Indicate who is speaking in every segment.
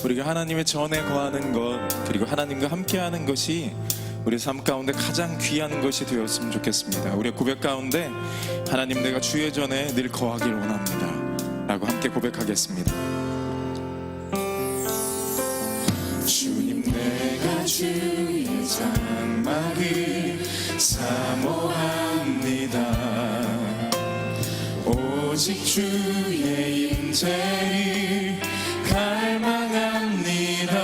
Speaker 1: 우리가 하나님의 전에 거하는 것, 그리고 하나님과 함께하는 것이 우리 삶 가운데 가장 귀한 것이 되었으면 좋겠습니다. 우리의 고백 가운데 하나님, 내가 주의 전에 늘 거하길 원합니다 라고 함께 고백하겠습니다. 주님, 내가 주의 장막을 사모합니다. 오직 주의 임재를 갈망합니다.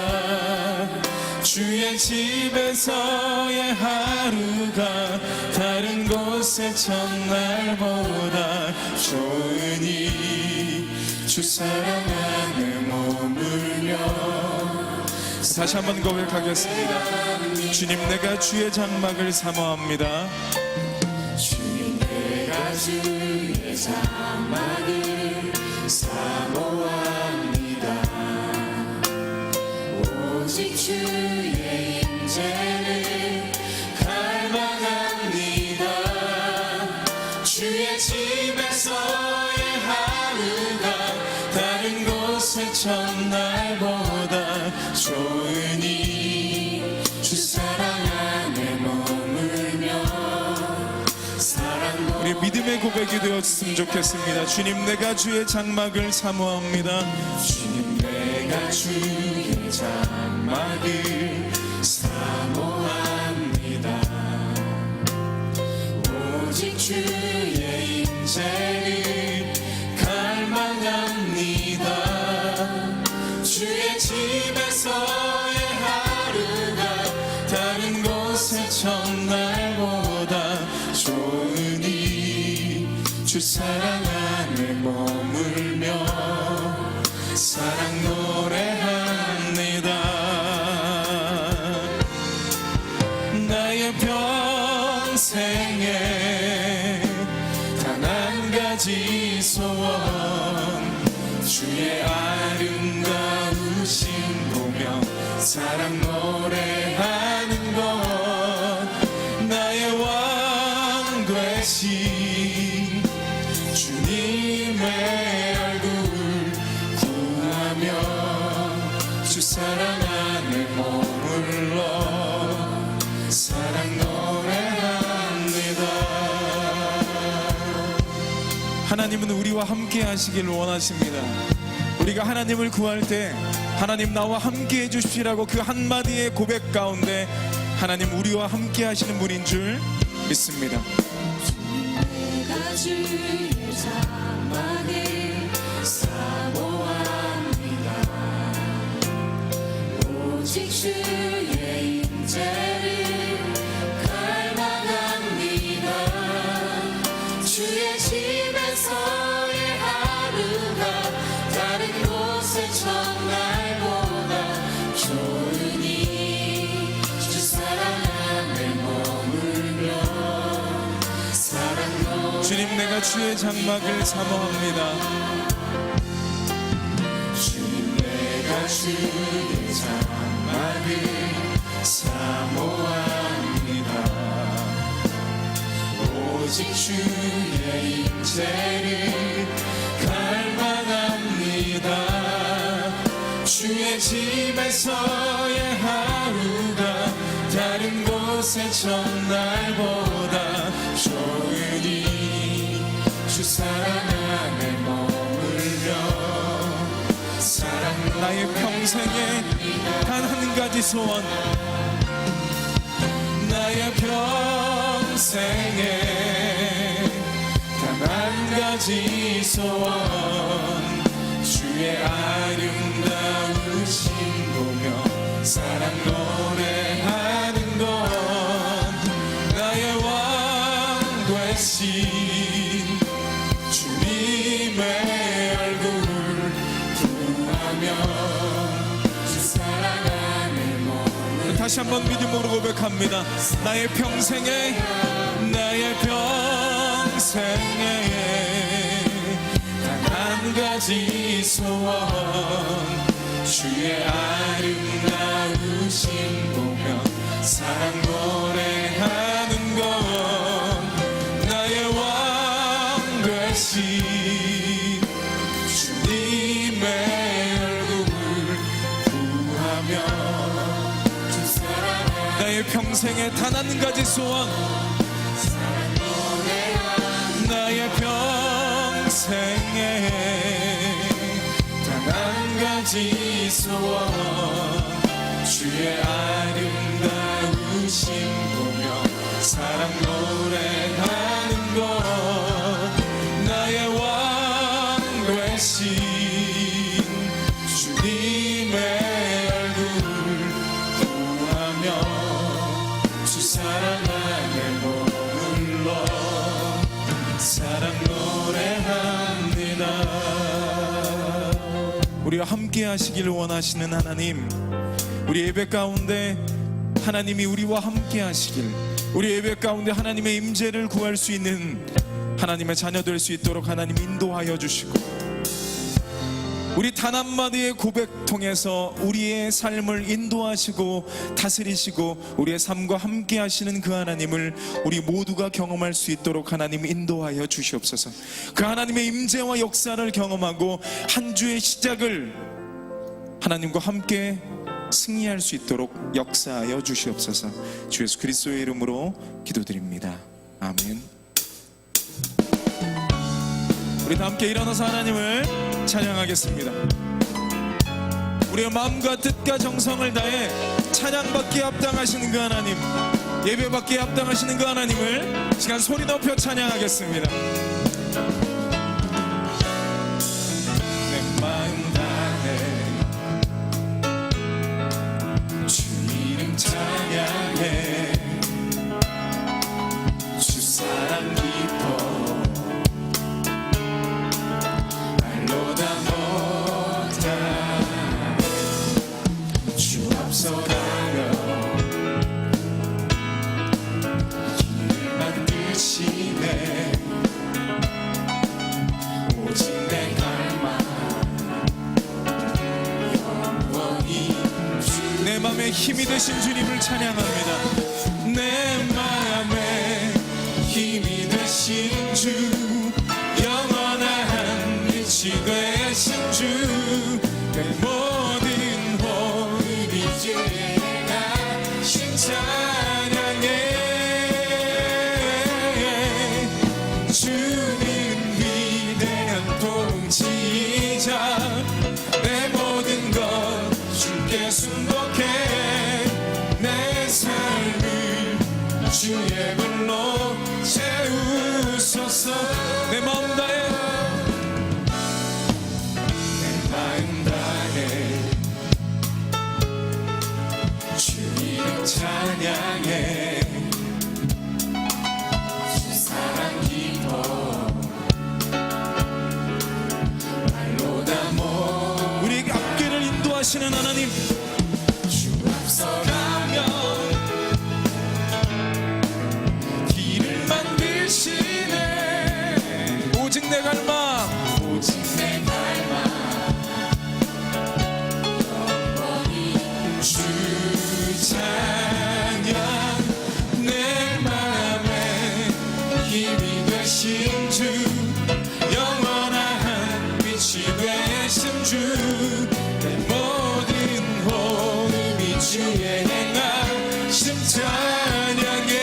Speaker 1: 주의 집에서의 하루가 다른 곳의 첫날보다 좋으니 주 사랑 안에 머물며. 다시 한번 고백하겠습니다. 주님, 내가 주의 장막을 사모합니다.
Speaker 2: 주님, 내가 주의 장막을 사모합니다. 오직 주의 임재를 갈망합니다. 주의 집에서의 하루가 다른 곳의 첫날보다 좋으니 주 사랑 안에 머물며.
Speaker 1: 우리 믿음의 고백이 되었으면 좋겠습니다. 주님, 내가 주의 장막을 사모합니다.
Speaker 2: 주님, 내가 주의 장막을 사모합니다. 오직 주의 임재를 갈망합니다. 주의 집에서의 하루가 다른 곳의 첫날보다 좋으니 주 사랑 안에 머물며 사랑 노래합니다. 나의 평생에 단 한 가지 소원, 주의 아름다우신 보며 사랑 노래하는 것. 나의 왕 되신 주님의 얼굴 구하며 주 사랑 안에 머물러 사랑 노래합니다.
Speaker 1: 하나님은 우리와 함께 하시길 원하십니다. 우리가 하나님을 구할 때 하나님, 나와 함께 해주시라고 그 한마디의 고백 가운데 하나님 우리와 함께 하시는 분인 줄 믿습니다.
Speaker 2: 내가 주의 장막을 사모합니다. 오직 주의 임재를 갈망합니다. 주의 집에서의 하루가 다른 곳의 첫날보다 좋으니 주 사랑 안에 머물며 사랑.
Speaker 1: 주님, 내가 주의 장막을 사모합니다.
Speaker 2: 주님, 내가 주의 장막을 사모합니다. 오직 주의 임재를 갈망합니다. 주의 집에서의 하루가 다른 곳의 첫날보다 좋으니 주 사랑 안에 머물며 사랑.
Speaker 1: 나의 평생에 단 한 가지 소원,
Speaker 2: 나의 평생에 단 한 가지 소원, 주의 아름다우신 보며 사랑 노래하는 것. 나의 왕 되신 주님의 얼굴 구하며 주 사랑 안에 머물러.
Speaker 1: 다시 한번 믿음으로 고백합니다. 나의 평생에
Speaker 2: 단 한 가지 소원, 주의 아름다우신 보며 사랑 노래하는 것. 나의 왕 되신 주님의 얼굴
Speaker 1: 나의 평생에 단 한 가지 소원, 나의 평생에 단 한 가지 소원, 주의 아름다우신 보며 사랑 노래하는 것, 나의 왕 되신 주님의 얼굴 구하며 주 사랑 안에 머물러 사랑 노래합니다. 우리와 함께 하시길 원하시는 하나님, 우리 예배 가운데 하나님이 우리와 함께 하시길, 우리 예배 가운데 하나님의 임재를 구할 수 있는 하나님의 자녀 될 수 있도록 하나님 인도하여 주시고, 우리 단 한마디의 고백 통해서 우리의 삶을 인도하시고 다스리시고 우리의 삶과 함께 하시는 그 하나님을 우리 모두가 경험할 수 있도록 하나님 인도하여 주시옵소서. 그 하나님의 임재와 역사를 경험하고 한 주의 시작을 하나님과 함께 승리할 수 있도록 역사하여 주시옵소서. 주 예수 그리스도의 이름으로 기도드립니다. 아멘. 우리 다 함께 일어나서 하나님을 찬양하겠습니다. 우리의 마음과 뜻과 정성을 다해 찬양받기에 합당하시는 그 하나님, 예배받기에 합당하시는 그 하나님을 시간 소리 높여 찬양하겠습니다. 내 마음 다해 주 이름 찬양해, 주 사랑 기뻐 주 앞서가며 길을 만드시네, 오직 내 갈망 영원히 내 맘에 힘이 되신 주님을 찬양합니다. 내 맘에 힘이 되신 주, 영원한 빛이 되신 주, 내 모든 호흡이 주가 찬양해. 주는 위대한 통치자, 내 모든 것 주께 순복해, 내 삶을 주의 불로 채우소서. 내 마음 다해 찬양해, 주 사랑 기뻐 말로 다 못. 우리에게 앞길을 인도하시는 하나님, 주 앞서가며 길을 만드시네, 오직 내 갈망, 오직 내 갈망 영원히 주 찬양. 내 맘에 힘이 되신 주, 영원한 빛이 되신 주, 내 모든 호흡이 주의 행하심 찬양해.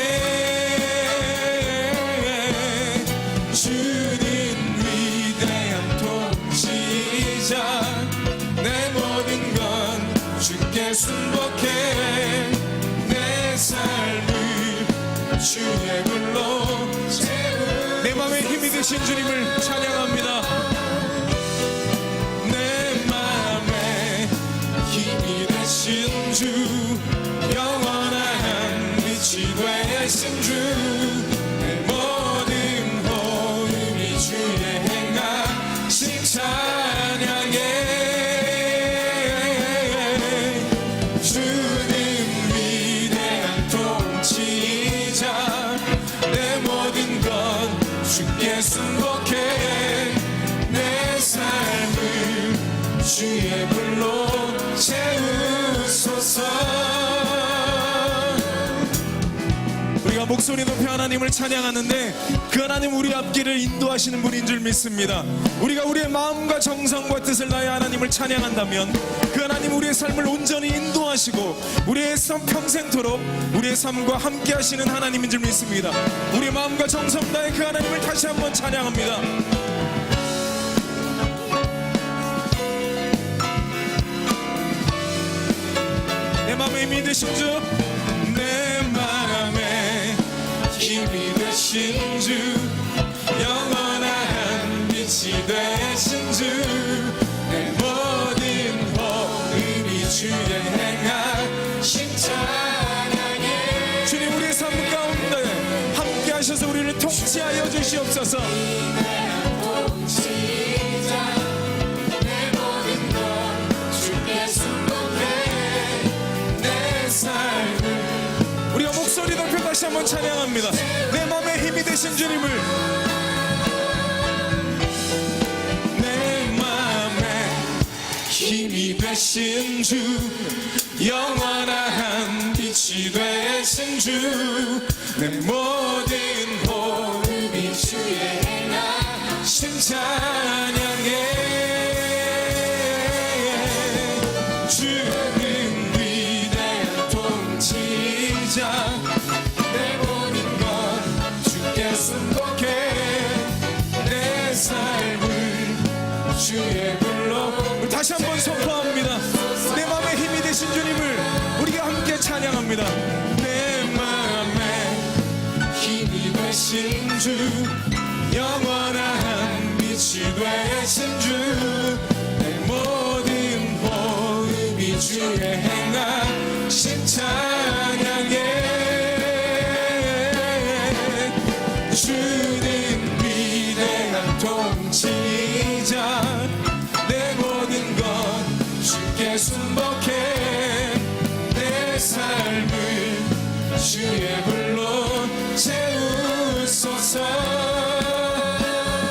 Speaker 1: 주는 위대한 통치자, 내 모든 건 주께 순복해, 내 삶을 주의 불로 채우. 내 맘에 힘이 되신 주님을 찬양합니다. 내 맘에 힘이 되신 주, 영원한 빛이 되신 주, 내 모든 호흡이 주의 행하심 찬양해. 주께 순복해, 내 삶을 주의 불로 채우소서. 우리가 목소리 높여 하나님을 찬양하는데 그 하나님 우리 앞길을 인도하시는 분인 줄 믿습니다. 우리가 우리의 마음과 정성과 뜻을 다해 하나님 하나님을 찬양한다면 그 하나님 우리의 삶을 온전히 인도하시고 우리의 삶 평생토록 우리의 삶과 함께 하시는 하나님인 줄 믿습니다. 우리 마음과 정성 다해 그 하나님을 다시 한번 찬양합니다. 내 마음에 힘이 되신 주, 내 마음에 힘이 되신 주, 영원한 빛이 되신 주, 내 모든 호흡이 주의 행하신 찬양에 주님 우리의 삶 가운데 함께 하셔서 우리를 통치하여 주시옵소서. 우리가 목소리 높여 다시 한번 찬양합니다. 내 맘에 힘이 되신 주님을, 내 맘에 힘이 되신 주, 영원한 빛이 되신 주, 내 모든 호흡이 주의 행하신 찬양에 주는 위대한 통치자, 내 모든 것 주께 순복해, 내 삶을 주의 불로. 우리 다시 한번 선포합니다. 내 마음에 힘이 되신 주님을 우리가 함께 찬양합니다. 내 마음에 힘이 되신 주, 영원한 빛이 되신 주, 내 모든 호흡이 주의 행하신 찬양에 주는 위대한 통치자, 내 모든 것 주께 순복해, 내 삶을 주의 불로 채우소서.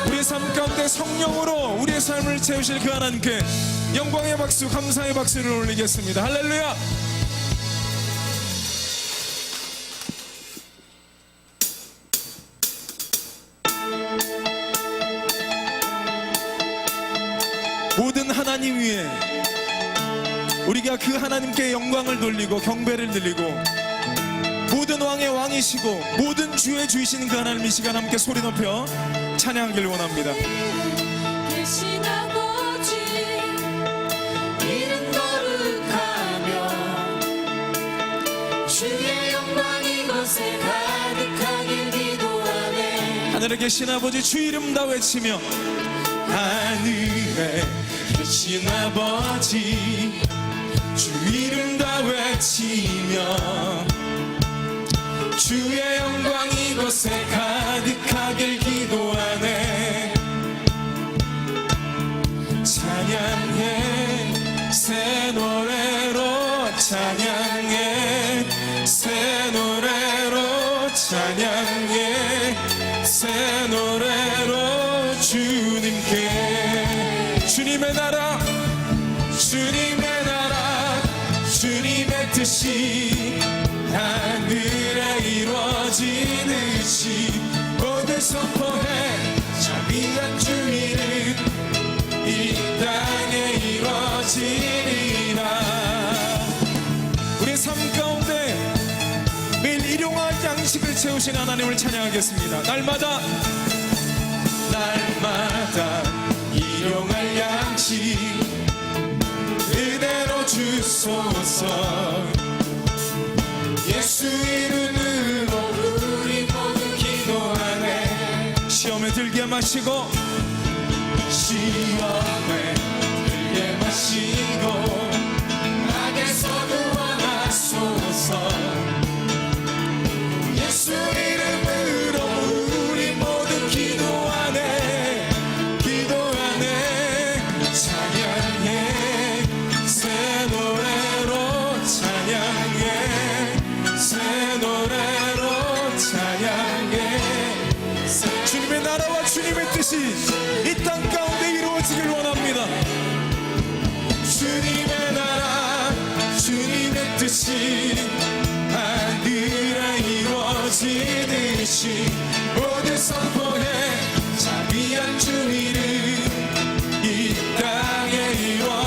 Speaker 1: 우리의 삶 가운데 성령으로 우리의 삶을 채우실 그 하나님께 영광의 박수, 감사의 박수를 올리겠습니다. 할렐루야. 모든 하나님 위에 우리가 그 하나님께 영광을 돌리고 경배를 드리고, 모든 왕의 왕이시고 모든 주의 주이신 그 하나님 이 시간 함께 소리 높여 찬양하길 원합니다.
Speaker 2: 대신 아버지 이름 거룩하며 주의 영광 이곳에 가득하길 기도하네.
Speaker 1: 하늘에 계신 아버지 주 이름 다 외치며, 하늘에 계신 아버지 주 이름 다 외치며, 주의 영광 이곳에 가득하길 기도하네. 찬양해 새 노래로, 찬양해 새 노래로, 찬양해 새 노래로 주님께. 주님의 나라, 주님의 나라, 주님의 뜻이 하늘에 이루어지듯이 모두 선포해. 자비한 주 이름 이 땅에 이루어지리라. 우리의 삶 가운데 매일 일용할 양식을 채우신 하나님을 찬양하겠습니다. 날마다 일용할 양식 그대로 주소서. 예수 이름으로 우리 모두 기도하네. 시험에 들게 마시고, 시험에 들게 마시고, 악에서 구원하소서. 예수 이름으로 우리 모두 기도하네, 기도하네. 찬양해 새 노래로, 찬양해 새 노래로, 찬양해. 주님의 나라와 주님의 뜻이 이 땅 가운데 이루어지길 원합니다. 주님의 나라, 주님의 뜻이 하늘에 이루어지듯이 모두 선포해. 자비한 주 이름 이 땅에 이루어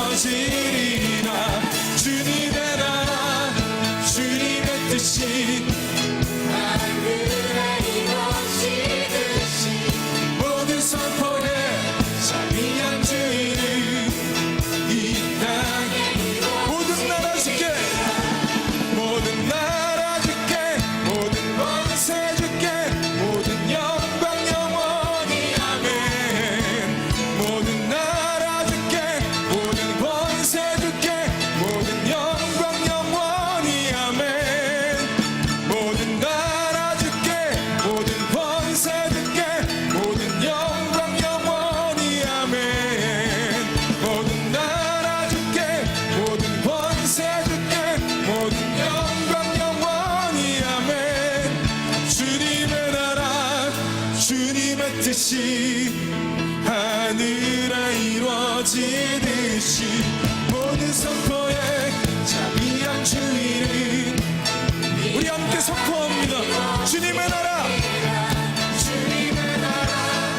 Speaker 1: 뜻이 하늘에 이루어지듯이 모든 선포에 자비한 주의는 우리 함께 선포합니다. 주님의 나라, 주님의 나라,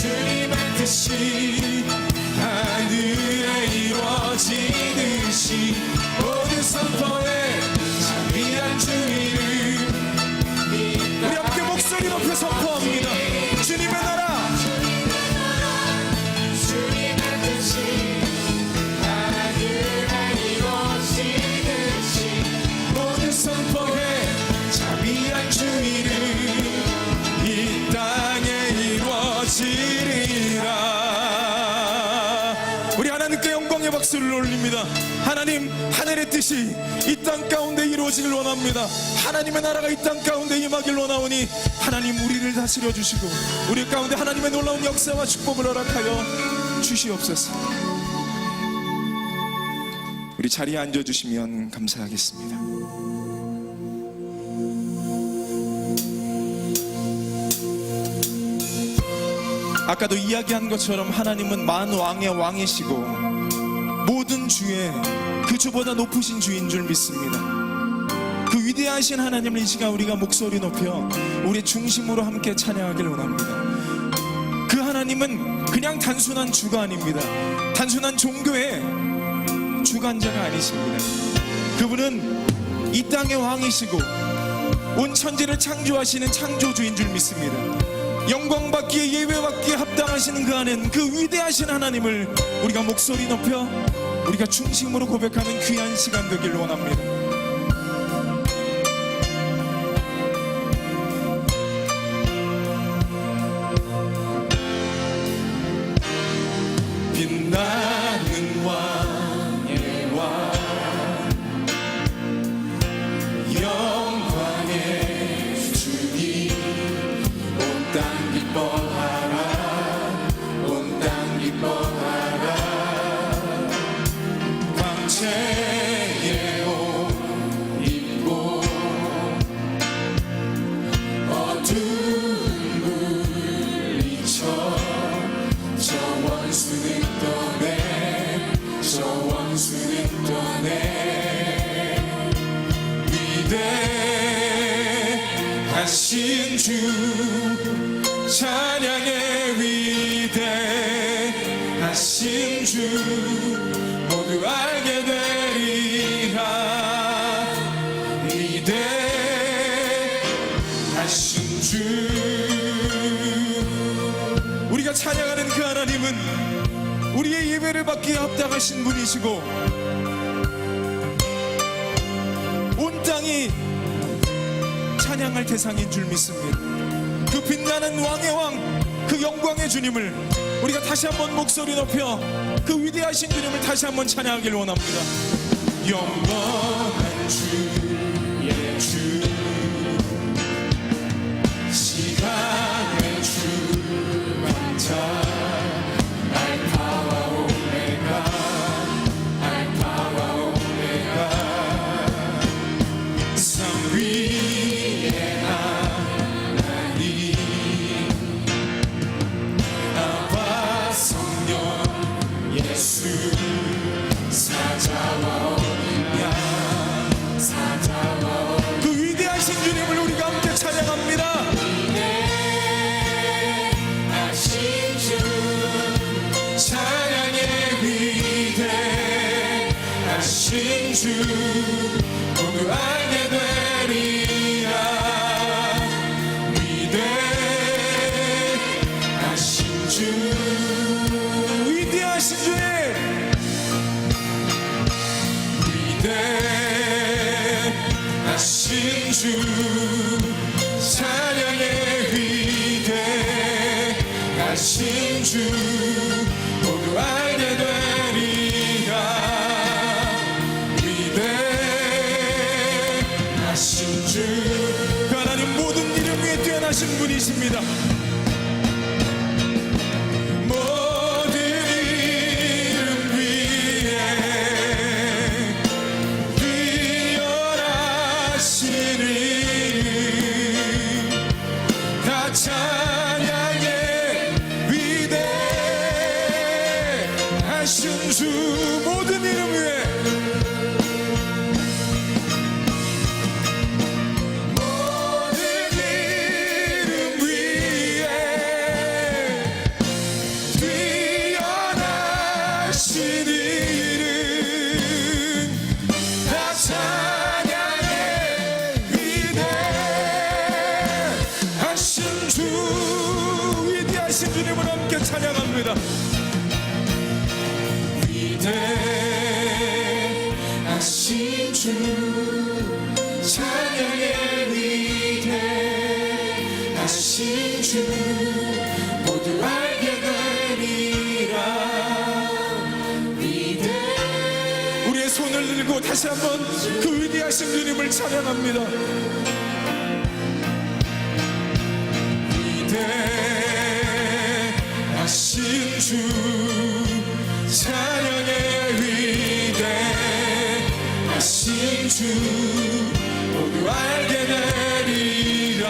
Speaker 1: 주님의 뜻이 하늘에 이루어지듯이 모든 선포에 자비한 주의는 우리 함께 목소리 높여 선포합니다. 주님의 나라,
Speaker 2: 주님의 뜻이 하늘에 이루어지듯이
Speaker 1: 모든 선포에 자비한 주의는 이 땅에 이루어지리라. 우리 하나님께 영광의 박수를 올립니다. 하나님, 하늘의 뜻이 이 땅 가운데 이루어지길 원합니다. 하나님의 나라가 이 땅 가운데 임하길 원하오니 하나님 우리를 다스려 주시고 우리 가운데 하나님의 놀라운 역사와 축복을 허락하여 주시옵소서. 우리 자리에 앉아주시면 감사하겠습니다. 아까도 이야기한 것처럼 하나님은 만왕의 왕이시고 모든 주의 그 주보다 높으신 주인 줄 믿습니다. 그 위대하신 하나님을 이 시간 우리가 목소리 높여 우리의 중심으로 함께 찬양하길 원합니다. 그 하나님은 그냥 단순한 주가 아닙니다. 단순한 종교의 주관자가 아니십니다. 그분은 이 땅의 왕이시고 온 천지를 창조하시는 창조주인 줄 믿습니다. 영광받기에 예배받기에 합당하시는 그 안엔 그 위대하신 하나님을 우리가 목소리 높여 우리가 중심으로 고백하는 귀한 시간 되길 원합니다. 빛나는 왕의 왕 영광의 주님 온 땅 기뻐하라 온 땅 기뻐하라 광채의 옷 입고 어두운 물리쳐 저 원수는 떠내 저 원수는 떠내 위대하신 주 찬양의 위대하신 주 모두 알게 되리라. 위대하신 주 우리가 찬양하는 그 하나님은 우리의 예배를 받기에 합당하신 분이시고 온 땅이 찬양할 대상인 줄 믿습니다. 그 빛나는 왕의 왕, 그 영광의 주님을 우리가 다시 한번 목소리 높여 그 위대하신 주님을 다시 한번 찬양하길 원합니다. 영원한 주의 주 시간의 주관자 알파와 오메가 알파와 오메가 산 위에 하나님 아빠 성령 예수 사자와 어린 양 사자와 그 위대하신 주님을 우리가 함께 찬양합니다. 위대하신 주 찬양의 위대하신 주 모두 알게 되리라. 위대하신 주 위대하신 주의 위대하신 주 찬양의 위대하신 주 모두 알게 되리라. 위대하신 주 그 하나님 모든 이름 위에 뛰어나신 분이십니다. 모든 이름 위에 뛰어나신 이름 다 찬양의 모든 이름 위에 모든 이름 위에 뛰어나신 이름 다 찬양해 위대하신 주 위대하신 주님을 함께 찬양합니다. 위대하신 주 찬양해 위대하신 주 모두 알게 되리라. 우리의 손을 들고 다시 한번 그 위대하신 주님을 찬양합니다. 위대하신 주 찬양의 위대하신 주 모두 알게 되리라.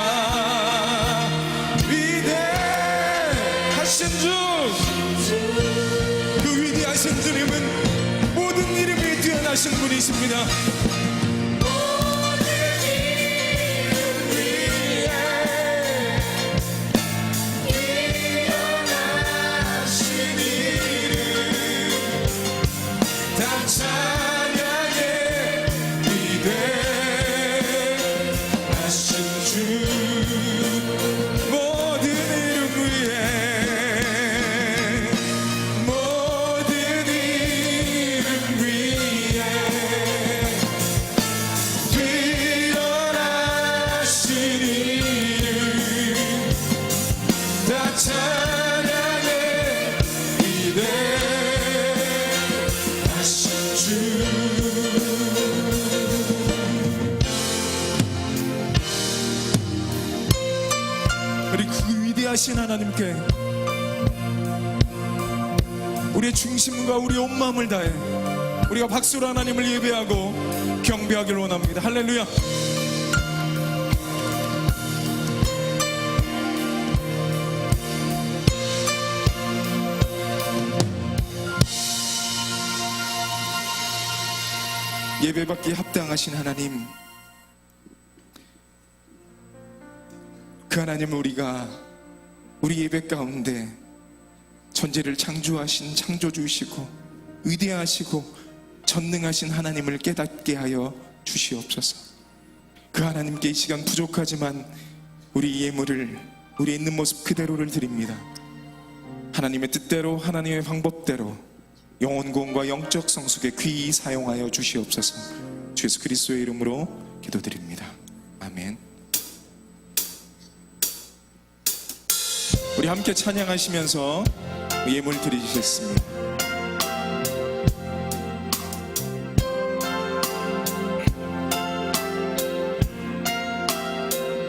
Speaker 1: 위대하신 주 그 위대하신 주님은 모든 이름이 뛰어나신 분이십니다. 모든 이름 위에 뛰어나신 이름 다 찬양해 위대하신 주 모든 이름 위에 모든 이름 위에 뛰어나신 이름 다 찬양해 위대하신 주. 우리 그 위대하신 하나님께 우리의 중심과 우리의 온 마음을 다해 우리가 박수로 하나님을 예배하고 경배하기를 원합니다. 할렐루야. 예배받기에 합당하신 하나님, 그 하나님을 우리가 우리 예배 가운데 천지를 창조하신 창조주이시고 위대하시고 전능하신 하나님을 깨닫게 하여 주시옵소서. 그 하나님께 이 시간 부족하지만 우리 예물을 우리 있는 모습 그대로를 드립니다. 하나님의 뜻대로 하나님의 방법대로 영혼 구원과 영적 성숙에 귀히 사용하여 주시옵소서. 주 예수 그리스도의 이름으로 기도드립니다. 아멘. 우리 함께 찬양하시면서 예물 드리셨습니다.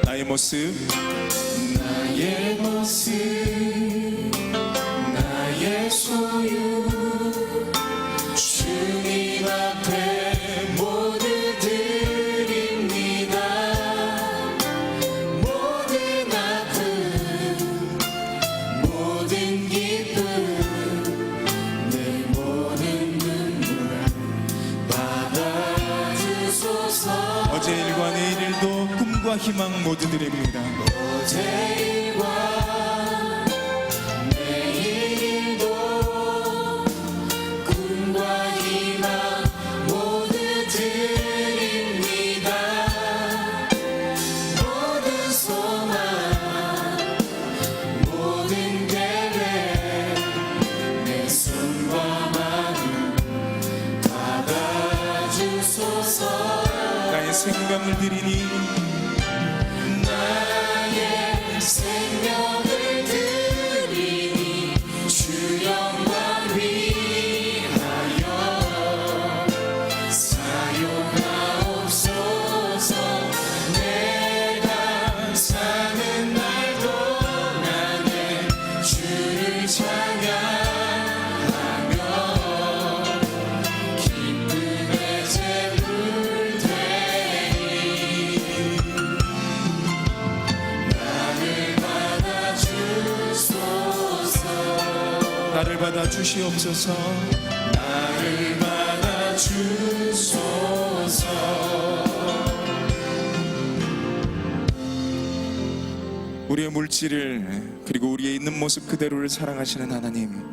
Speaker 1: 나의 모습 나의 모습 나의 소유 주님 앞에 모두 드립니다. 모든 아픔 모든 기쁨 내 모든 눈물 받아주소서. 어제 일과 내일도 꿈과 희망 모두 드립니다. 어제 일과 내일도 꿈과 희망 모두 드립니다. 모든 소망 모든 계획 내 손과 마음 받아주소서. 나의 생명을 드리니 나의 생명을 드리니 주 영광 위하여 사용하옵소서. 내가 사는 날 동안에 주를 찬양하며 기쁨의 제물 되리. 나를 받아 주시옵소서. 나를
Speaker 2: 주소서.
Speaker 1: 우리의 물질을 그리고 우리의 있는 모습 그대로를 사랑하시는 하나님,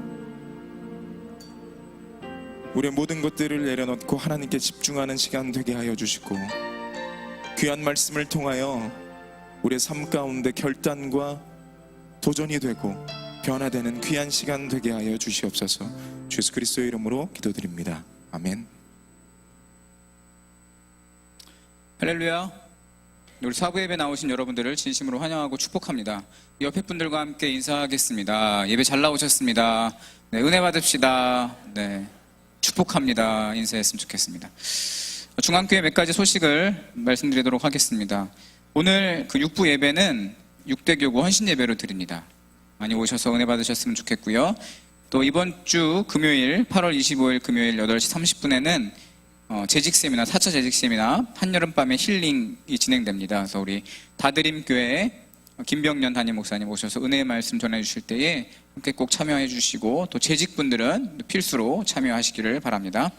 Speaker 1: 우리의 모든 것들을 내려놓고 하나님께 집중하는 시간 되게 하여 주시고, 귀한 말씀을 통하여 우리의 삶 가운데 결단과 도전이 되고 변화되는 귀한 시간 되게 하여 주시옵소서. 주 예수 그리스도의 이름으로 기도드립니다. 아멘.
Speaker 3: 할렐루야. 우리 사부 예배 나오신 여러분들을 진심으로 환영하고 축복합니다. 옆에 분들과 함께 인사하겠습니다. 예배 잘 나오셨습니다. 네, 은혜 받읍시다. 네, 축복합니다. 인사했으면 좋겠습니다. 중앙교회 몇 가지 소식을 말씀드리도록 하겠습니다. 오늘 그 6부 예배는 6대 교구 헌신 예배로 드립니다. 많이 오셔서 은혜 받으셨으면 좋겠고요. 또 이번 주 금요일 8월 25일 금요일 8시 30분에는 재직 세미나, 4차 재직 세미나 한여름밤의 힐링이 진행됩니다. 그래서 우리 다드림교회 김병년 담임 목사님 오셔서 은혜의 말씀 전해주실 때에 함께 꼭 참여해 주시고, 또 재직분들은 필수로 참여하시기를 바랍니다.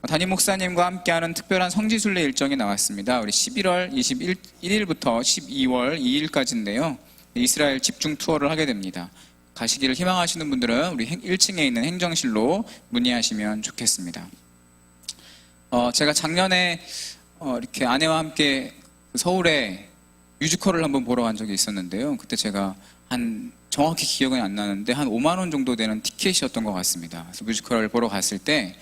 Speaker 3: 담임 목사님과 함께하는 특별한 성지순례 일정이 나왔습니다. 우리 11월 21일부터 12월 2일까지인데요. 이스라엘 집중 투어를 하게 됩니다. 가시기를 희망하시는 분들은 우리 1층에 있는 행정실로 문의하시면 좋겠습니다. 제가 작년에 이렇게 아내와 함께 서울에 뮤지컬을 한번 보러 간 적이 있었는데요. 그때 제가 정확히 기억은 안 나는데 한 5만 원 정도 되는 티켓이었던 것 같습니다. 그래서 뮤지컬을 보러 갔을 때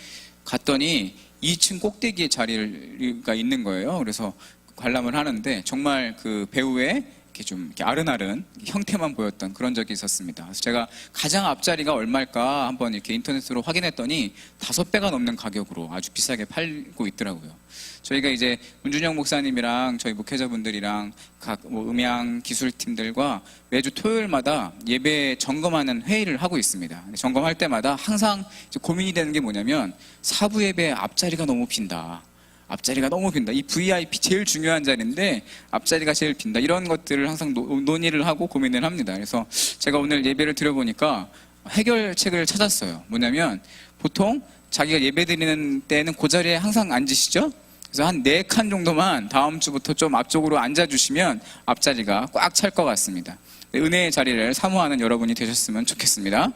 Speaker 3: 갔더니 2층 꼭대기에 자리가 있는 거예요. 그래서 관람을 하는데 정말 그 배우의 좀 이렇게 아른아른 형태만 보였던 그런 적이 있었습니다. 그래서 제가 가장 앞자리가 얼마일까 한번 이렇게 인터넷으로 확인했더니 5배가 넘는 가격으로 아주 비싸게 팔고 있더라고요. 저희가 이제 문준영 목사님이랑 저희 목회자분들이랑 각 음향 기술팀들과 매주 토요일마다 예배 점검하는 회의를 하고 있습니다. 점검할 때마다 항상 고민이 되는 게 뭐냐면, 사부 예배 앞자리가 너무 빈다. 앞자리가 너무 빈다. 이 VIP 제일 중요한 자리인데 앞자리가 제일 빈다. 이런 것들을 항상 논의를 하고 고민을 합니다. 그래서 제가 오늘 예배를 드려보니까 해결책을 찾았어요. 뭐냐면, 보통 자기가 예배 드리는 때는 그 자리에 항상 앉으시죠? 그래서 한 4칸 정도만 다음 주부터 좀 앞쪽으로 앉아주시면 앞자리가 꽉 찰 것 같습니다. 은혜의 자리를 사모하는 여러분이 되셨으면 좋겠습니다.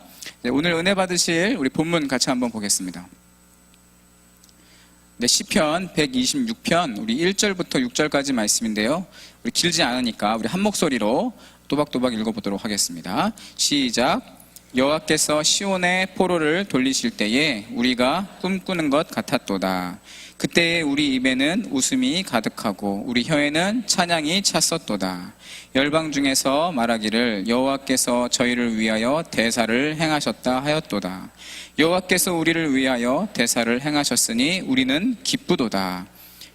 Speaker 3: 오늘 은혜 받으실 우리 본문 같이 한번 보겠습니다. 네, 시편 126편 우리 1절부터 6절까지 말씀인데요. 우리 길지 않으니까 우리 한 목소리로 또박또박 읽어보도록 하겠습니다. 시작. 여호와께서 시온의 포로를 돌리실 때에 우리가 꿈꾸는 것 같았도다. 그때에 우리 입에는 웃음이 가득하고 우리 혀에는 찬양이 찼었도다. 열방 중에서 말하기를 여호와께서 저희를 위하여 대사를 행하셨다 하였도다. 여호와께서 우리를 위하여 대사를 행하셨으니 우리는 기쁘도다.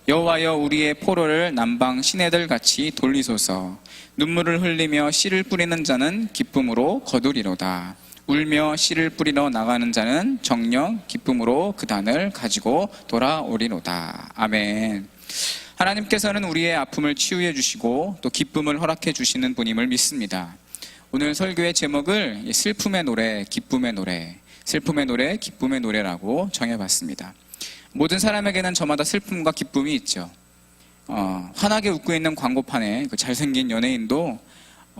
Speaker 3: 여호와여 우리의 포로를 남방 시내들 같이 돌리소서. 눈물을 흘리며 씨를 뿌리는 자는 기쁨으로 거두리로다. 울며 씨를 뿌리러 나가는 자는 정녕 기쁨으로 그 단을 가지고 돌아오리로다. 아멘. 하나님께서는 우리의 아픔을 치유해 주시고 또 기쁨을 허락해 주시는 분임을 믿습니다. 오늘 설교의 제목을 슬픔의 노래, 기쁨의 노래, 슬픔의 노래, 기쁨의 노래라고 정해봤습니다. 모든 사람에게는 저마다 슬픔과 기쁨이 있죠. 환하게 웃고 있는 광고판에 그 잘생긴 연예인도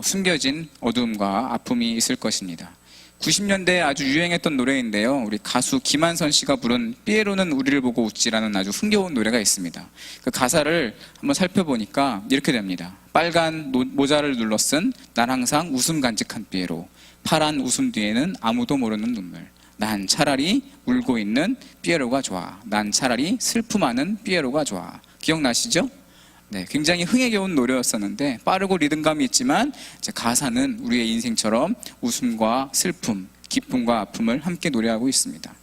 Speaker 3: 숨겨진 어두움과 아픔이 있을 것입니다. 90년대에 아주 유행했던 노래인데요. 우리 가수 김한선 씨가 부른 삐에로는 우리를 보고 웃지라는 아주 흥겨운 노래가 있습니다. 그 가사를 한번 살펴보니까 이렇게 됩니다. 빨간 모자를 눌러쓴 난 항상 웃음 간직한 삐에로, 파란 웃음 뒤에는 아무도 모르는 눈물. 난 차라리 울고 있는 삐에로가 좋아. 난 차라리 슬픔하는 삐에로가 좋아. 기억나시죠? 네, 굉장히 흥에 겨운 노래였었는데 빠르고 리듬감이 있지만 가사는 우리의 인생처럼 웃음과 슬픔, 기쁨과 아픔을 함께 노래하고 있습니다.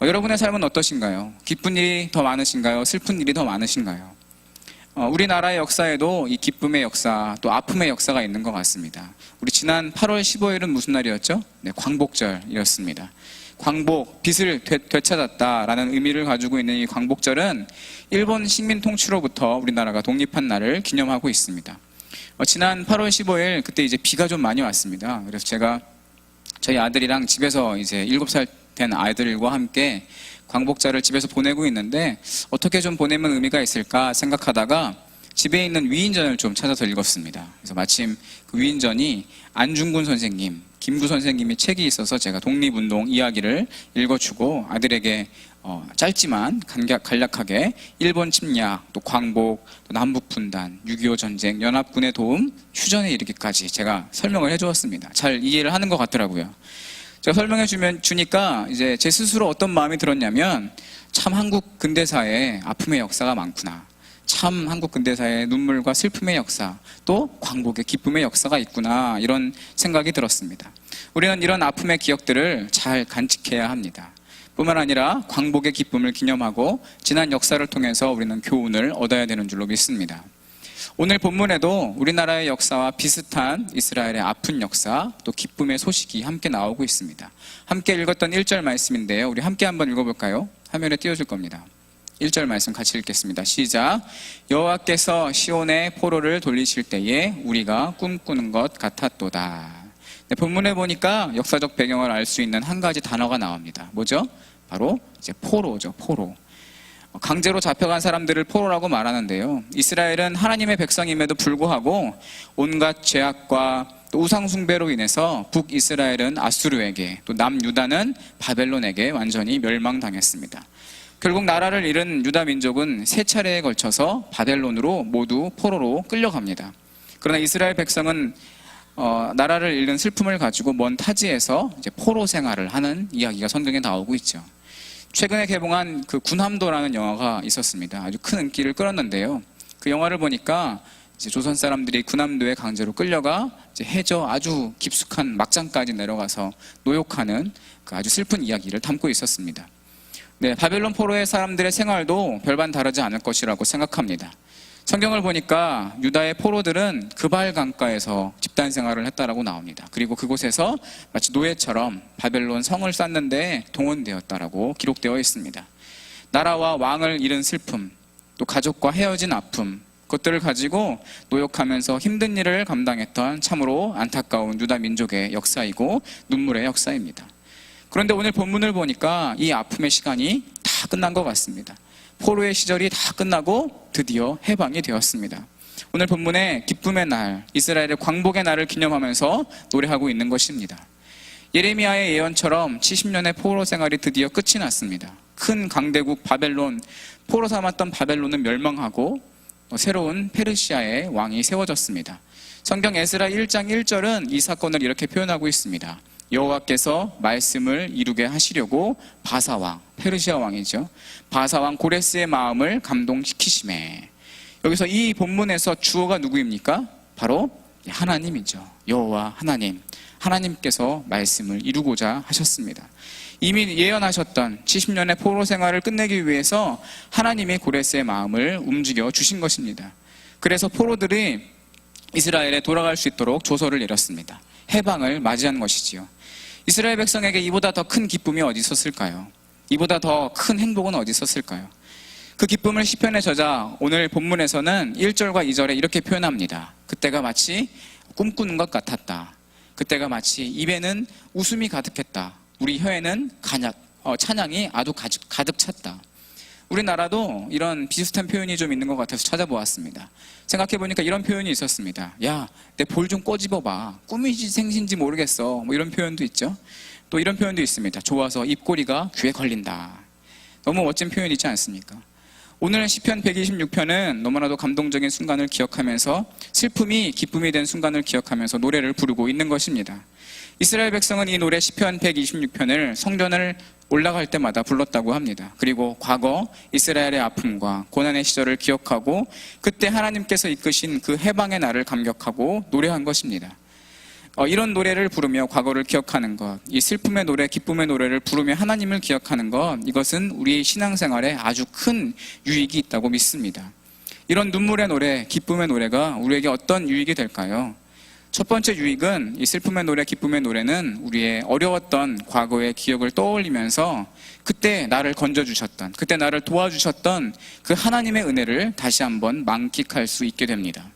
Speaker 3: 여러분의 삶은 어떠신가요? 기쁜 일이 더 많으신가요? 슬픈 일이 더 많으신가요? 우리나라의 역사에도 이 기쁨의 역사, 또 아픔의 역사가 있는 것 같습니다. 우리 지난 8월 15일은 무슨 날이었죠? 네, 광복절이었습니다. 광복, 빛을 되찾았다라는 의미를 가지고 있는 이 광복절은 일본 식민 통치로부터 우리나라가 독립한 날을 기념하고 있습니다. 지난 8월 15일 그때 이제 비가 좀 많이 왔습니다. 그래서 제가 저희 아들이랑 집에서 이제 7살 된 아이들과 함께 광복절을 집에서 보내고 있는데 어떻게 좀 보내면 의미가 있을까 생각하다가 집에 있는 위인전을 좀 찾아서 읽었습니다. 그래서 마침 그 위인전이 안중근 선생님, 김구 선생님이 책이 있어서 제가 독립운동 이야기를 읽어주고 아들에게 짧지만 간략하게 일본 침략, 또 광복, 또 남북분단, 6.25 전쟁, 연합군의 도움, 휴전에 이르기까지 제가 설명을 해주었습니다. 잘 이해를 하는 것 같더라고요. 제가 설명해 주니까 이제 제 스스로 어떤 마음이 들었냐면 참 한국 근대사에 아픔의 역사가 많구나. 참 한국 근대사에 눈물과 슬픔의 역사, 또 광복의 기쁨의 역사가 있구나, 이런 생각이 들었습니다. 우리는 이런 아픔의 기억들을 잘 간직해야 합니다. 뿐만 아니라 광복의 기쁨을 기념하고 지난 역사를 통해서 우리는 교훈을 얻어야 되는 줄로 믿습니다. 오늘 본문에도 우리나라의 역사와 비슷한 이스라엘의 아픈 역사, 또 기쁨의 소식이 함께 나오고 있습니다. 함께 읽었던 1절 말씀인데요. 우리 함께 한번 읽어볼까요? 화면에 띄워줄 겁니다. 1절 말씀 같이 읽겠습니다. 시작. 여호와께서 시온의 포로를 돌리실 때에 우리가 꿈꾸는 것 같았도다. 네, 본문에 보니까 역사적 배경을 알 수 있는 한 가지 단어가 나옵니다. 뭐죠? 바로 이제 포로죠. 포로. 강제로 잡혀간 사람들을 포로라고 말하는데요. 이스라엘은 하나님의 백성임에도 불구하고 온갖 죄악과 또 우상 숭배로 인해서 북이스라엘은 아수르에게, 또 남유다는 바벨론에게 완전히 멸망당했습니다. 결국 나라를 잃은 유다 민족은 세 차례에 걸쳐서 바벨론으로 모두 포로로 끌려갑니다. 그러나 이스라엘 백성은 나라를 잃은 슬픔을 가지고 먼 타지에서 이제 포로 생활을 하는 이야기가 성경에 나오고 있죠. 최근에 개봉한 그 군함도라는 영화가 있었습니다. 아주 큰 인기를 끌었는데요. 그 영화를 보니까 이제 조선 사람들이 군함도에 강제로 끌려가 이제 해저 아주 깊숙한 막장까지 내려가서 노역하는 그 아주 슬픈 이야기를 담고 있었습니다. 네, 바벨론 포로의 사람들의 생활도 별반 다르지 않을 것이라고 생각합니다. 성경을 보니까 유다의 포로들은 그발 강가에서 집단 생활을 했다라고 나옵니다. 그리고 그곳에서 마치 노예처럼 바벨론 성을 쌓는데 동원되었다라고 기록되어 있습니다. 나라와 왕을 잃은 슬픔, 또 가족과 헤어진 아픔, 그것들을 가지고 노역하면서 힘든 일을 감당했던 참으로 안타까운 유다 민족의 역사이고 눈물의 역사입니다. 그런데 오늘 본문을 보니까 이 아픔의 시간이 다 끝난 것 같습니다. 포로의 시절이 다 끝나고 드디어 해방이 되었습니다. 오늘 본문에 기쁨의 날, 이스라엘의 광복의 날을 기념하면서 노래하고 있는 것입니다. 예레미야의 예언처럼 70년의 포로 생활이 드디어 끝이 났습니다. 큰 강대국 바벨론, 포로 삼았던 바벨론은 멸망하고 새로운 페르시아의 왕이 세워졌습니다. 성경 에스라 1장 1절은 이 사건을 이렇게 표현하고 있습니다. 여호와께서 말씀을 이루게 하시려고 바사왕, 페르시아 왕이죠, 바사왕 고레스의 마음을 감동시키시매. 여기서 이 본문에서 주어가 누구입니까? 바로 하나님이죠. 여호와 하나님, 하나님께서 말씀을 이루고자 하셨습니다. 이미 예언하셨던 70년의 포로 생활을 끝내기 위해서 하나님이 고레스의 마음을 움직여 주신 것입니다. 그래서 포로들이 이스라엘에 돌아갈 수 있도록 조서를 내렸습니다. 해방을 맞이한 것이지요. 이스라엘 백성에게 이보다 더 큰 기쁨이 어디 있었을까요? 이보다 더 큰 행복은 어디 있었을까요? 그 기쁨을 시편의 저자 오늘 본문에서는 1절과 2절에 이렇게 표현합니다. 그때가 마치 꿈꾸는 것 같았다. 그때가 마치 입에는 웃음이 가득했다. 우리 혀에는 찬양이 아주 가득 찼다. 우리나라도 이런 비슷한 표현이 좀 있는 것 같아서 찾아보았습니다. 생각해보니까 이런 표현이 있었습니다. 야, 내 볼 좀 꼬집어봐. 꿈이지 생신지 모르겠어. 뭐 이런 표현도 있죠. 또 이런 표현도 있습니다. 좋아서 입꼬리가 귀에 걸린다. 너무 멋진 표현이지 않습니까? 오늘 시편 126편은 너무나도 감동적인 순간을 기억하면서 슬픔이 기쁨이 된 순간을 기억하면서 노래를 부르고 있는 것입니다. 이스라엘 백성은 이 노래 시편 126편을 성전을 올라갈 때마다 불렀다고 합니다. 그리고 과거 이스라엘의 아픔과 고난의 시절을 기억하고 그때 하나님께서 이끄신 그 해방의 날을 감격하고 노래한 것입니다. 이런 노래를 부르며 과거를 기억하는 것, 이 슬픔의 노래, 기쁨의 노래를 부르며 하나님을 기억하는 것, 이것은 우리 신앙생활에 아주 큰 유익이 있다고 믿습니다. 이런 눈물의 노래, 기쁨의 노래가 우리에게 어떤 유익이 될까요? 첫 번째 유익은 이 슬픔의 노래, 기쁨의 노래는 우리의 어려웠던 과거의 기억을 떠올리면서 그때 나를 건져주셨던, 그때 나를 도와주셨던 그 하나님의 은혜를 다시 한번 만끽할 수 있게 됩니다.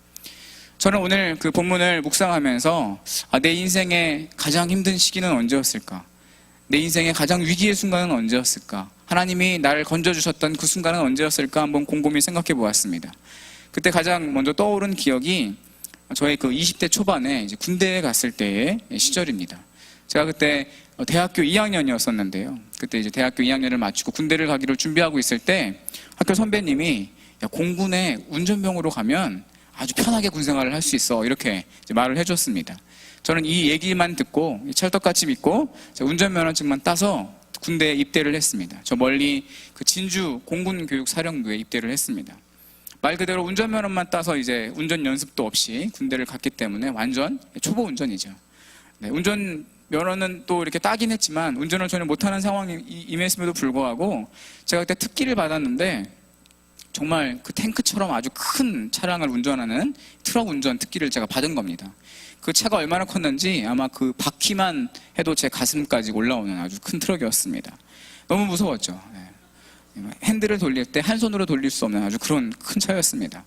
Speaker 3: 저는 오늘 그 본문을 묵상하면서 내 인생의 가장 힘든 시기는 언제였을까? 내 인생의 가장 위기의 순간은 언제였을까? 하나님이 나를 건져주셨던 그 순간은 언제였을까? 한번 곰곰이 생각해 보았습니다. 그때 가장 먼저 떠오른 기억이 저의 그 20대 초반에 이제 군대에 갔을 때의 시절입니다. 제가 그때 대학교 2학년이었었는데요. 그때 이제 대학교 2학년을 마치고 군대를 가기로 준비하고 있을 때 학교 선배님이 야, 공군에 운전병으로 가면 아주 편하게 군 생활을 할 수 있어. 이렇게 이제 말을 해줬습니다. 저는 이 얘기만 듣고 찰떡같이 믿고 운전면허증만 따서 군대에 입대를 했습니다. 저 멀리 그 진주 공군교육사령부에 입대를 했습니다. 말 그대로 운전면허만 따서 이제 운전 연습도 없이 군대를 갔기 때문에 완전 초보 운전이죠. 네, 운전면허는 또 이렇게 따긴 했지만 운전을 전혀 못하는 상황이 임했음에도 불구하고 제가 그때 특기를 받았는데 정말 그 탱크처럼 아주 큰 차량을 운전하는 트럭 운전 특기를 제가 받은 겁니다. 그 차가 얼마나 컸는지 아마 그 바퀴만 해도 제 가슴까지 올라오는 아주 큰 트럭이었습니다. 너무 무서웠죠. 핸들을 돌릴 때 한 손으로 돌릴 수 없는 아주 그런 큰 차였습니다.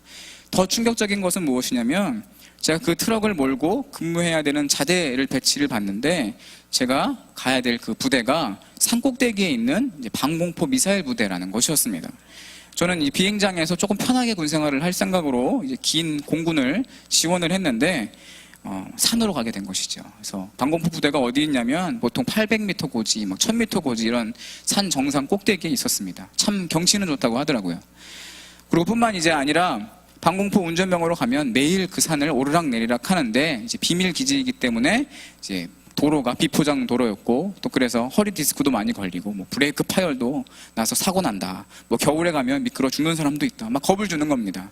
Speaker 3: 더 충격적인 것은 무엇이냐면 제가 그 트럭을 몰고 근무해야 되는 자대를 배치를 받는데 제가 가야 될 그 부대가 산꼭대기에 있는 이제 방공포 미사일 부대라는 것이었습니다. 저는 이 비행장에서 조금 편하게 군 생활을 할 생각으로 이제 긴 공군을 지원을 했는데 산으로 가게 된 것이죠. 그래서 방공포 부대가 어디 있냐면 보통 800m 고지, 1000m 고지 이런 산 정상 꼭대기에 있었습니다. 참 경치는 좋다고 하더라고요. 그리고 뿐만 이제 아니라 방공포 운전병으로 가면 매일 그 산을 오르락 내리락 하는데 이제 비밀 기지이기 때문에 이제 도로가 비포장 도로였고 또 그래서 허리 디스크도 많이 걸리고 브레이크 파열도 나서 사고 난다. 겨울에 가면 미끄러 죽는 사람도 있다. 막 겁을 주는 겁니다.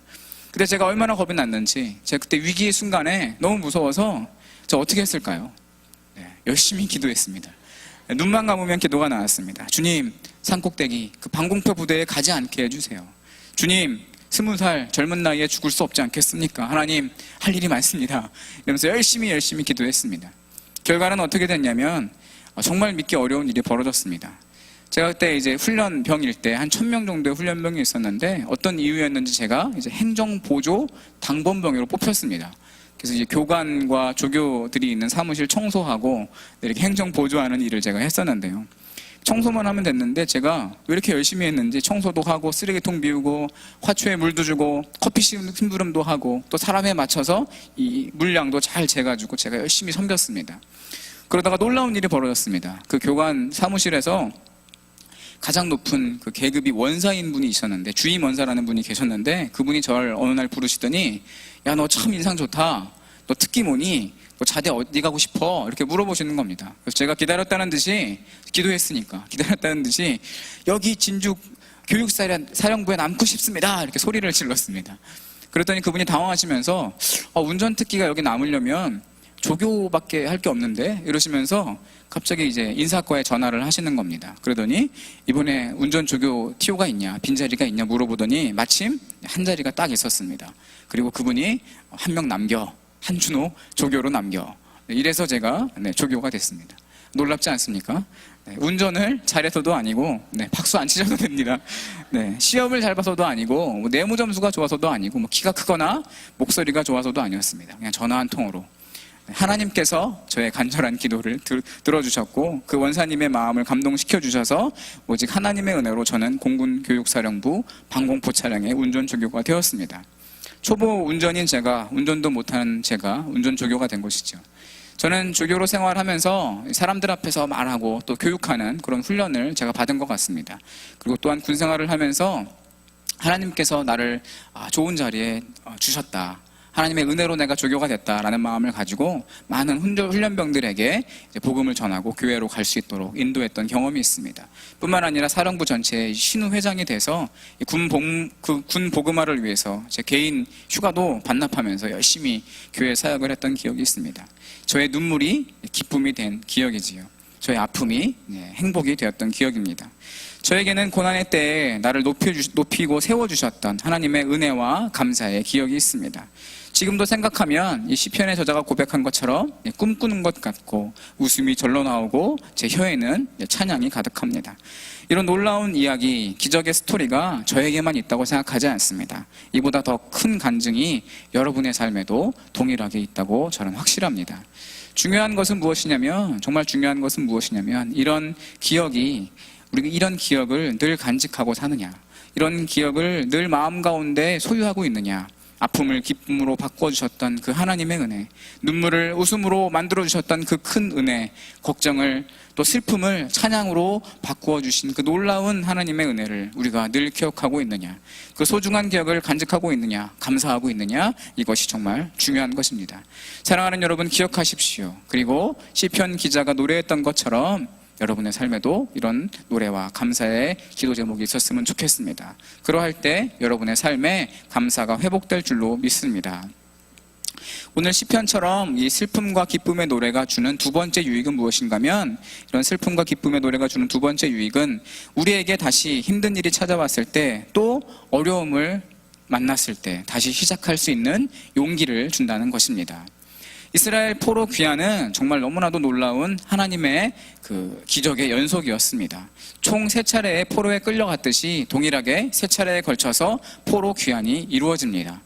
Speaker 3: 근데 제가 얼마나 겁이 났는지 제가 그때 위기의 순간에 너무 무서워서 저 어떻게 했을까요? 네, 열심히 기도했습니다. 눈만 감으면 기도가 나왔습니다. 주님, 산꼭대기 그 방공포 부대에 가지 않게 해주세요. 주님, 20살 젊은 나이에 죽을 수 없지 않겠습니까? 하나님, 할 일이 많습니다. 이러면서 열심히 기도했습니다. 결과는 어떻게 됐냐면 정말 믿기 어려운 일이 벌어졌습니다. 제가 그때 이제 훈련병일 때 한 1000명 정도의 훈련병이 있었는데 어떤 이유였는지 제가 이제 행정보조 당번병으로 뽑혔습니다. 그래서 이제 교관과 조교들이 있는 사무실 청소하고 이렇게 행정보조하는 일을 제가 했었는데요. 청소만 하면 됐는데 제가 왜 이렇게 열심히 했는지 청소도 하고 쓰레기통 비우고 화초에 물도 주고 커피 심부름도 하고 또 사람에 맞춰서 이 물량도 잘 재가지고 제가 열심히 섬겼습니다. 그러다가 놀라운 일이 벌어졌습니다. 그 교관 사무실에서 가장 높은 그 계급이 원사인 분이 있었는데 주임 원사라는 분이 계셨는데 그분이 저를 어느 날 부르시더니 야, 너 참 인상 좋다. 너 특기 뭐니? 너 자대 어디 가고 싶어? 이렇게 물어보시는 겁니다. 그래서 제가 기다렸다는 듯이 기도했으니까 기다렸다는 듯이 여기 진주 교육사령부에 남고 싶습니다. 이렇게 소리를 질렀습니다. 그랬더니 그분이 당황하시면서 운전 특기가 여기 남으려면 조교밖에 할 게 없는데 이러시면서 갑자기 이제 인사과에 전화를 하시는 겁니다. 그러더니 이번에 운전 조교 TO가 있냐 빈자리가 있냐 물어보더니 마침 한 자리가 딱 있었습니다. 그리고 그분이 한 명 남겨 한준호 조교로 남겨 이래서 제가 조교가 됐습니다. 놀랍지 않습니까? 운전을 잘해서도 아니고 박수 안 치셔도 됩니다. 시험을 잘 봐서도 아니고 내무 점수가 좋아서도 아니고 키가 크거나 목소리가 좋아서도 아니었습니다. 그냥 전화 한 통으로 하나님께서 저의 간절한 기도를 들어주셨고 그 원사님의 마음을 감동시켜 주셔서 오직 하나님의 은혜로 저는 공군교육사령부 방공포 차량의 운전조교가 되었습니다. 초보 운전인 제가 운전도 못하는 제가 운전조교가 된 것이죠. 저는 조교로 생활하면서 사람들 앞에서 말하고 또 교육하는 그런 훈련을 제가 받은 것 같습니다. 그리고 또한 군 생활을 하면서 하나님께서 나를 좋은 자리에 주셨다. 하나님의 은혜로 내가 조교가 됐다라는 마음을 가지고 많은 훈련병들에게 복음을 전하고 교회로 갈 수 있도록 인도했던 경험이 있습니다. 뿐만 아니라 사령부 전체의 신우 회장이 돼서 군 복음화를 위해서 제 개인 휴가도 반납하면서 열심히 교회 사역을 했던 기억이 있습니다. 저의 눈물이 기쁨이 된 기억이지요. 저의 아픔이 행복이 되었던 기억입니다. 저에게는 고난의 때에 나를 높이고 세워주셨던 하나님의 은혜와 감사의 기억이 있습니다. 지금도 생각하면 이 시편의 저자가 고백한 것처럼 꿈꾸는 것 같고 웃음이 절로 나오고 제 혀에는 찬양이 가득합니다. 이런 놀라운 이야기, 기적의 스토리가 저에게만 있다고 생각하지 않습니다. 이보다 더 큰 간증이 여러분의 삶에도 동일하게 있다고 저는 확실합니다. 중요한 것은 무엇이냐면, 정말 중요한 것은 무엇이냐면, 이런 기억이, 우리가 이런 기억을 늘 간직하고 사느냐, 이런 기억을 늘 마음 가운데 소유하고 있느냐, 아픔을 기쁨으로 바꿔주셨던 그 하나님의 은혜, 눈물을 웃음으로 만들어주셨던 그 큰 은혜, 걱정을 또 슬픔을 찬양으로 바꾸어 주신 그 놀라운 하나님의 은혜를 우리가 늘 기억하고 있느냐, 그 소중한 기억을 간직하고 있느냐, 감사하고 있느냐, 이것이 정말 중요한 것입니다. 사랑하는 여러분, 기억하십시오. 그리고 시편 기자가 노래했던 것처럼 여러분의 삶에도 이런 노래와 감사의 기도 제목이 있었으면 좋겠습니다. 그러할 때 여러분의 삶에 감사가 회복될 줄로 믿습니다. 오늘 시편처럼 이 슬픔과 기쁨의 노래가 주는 두 번째 유익은 무엇인가면, 이런 슬픔과 기쁨의 노래가 주는 두 번째 유익은 우리에게 다시 힘든 일이 찾아왔을 때, 또 어려움을 만났을 때 다시 시작할 수 있는 용기를 준다는 것입니다. 이스라엘 포로 귀환은 정말 너무나도 놀라운 하나님의 그 기적의 연속이었습니다. 총 3차례의 포로에 끌려갔듯이 동일하게 3차례에 걸쳐서 포로 귀환이 이루어집니다.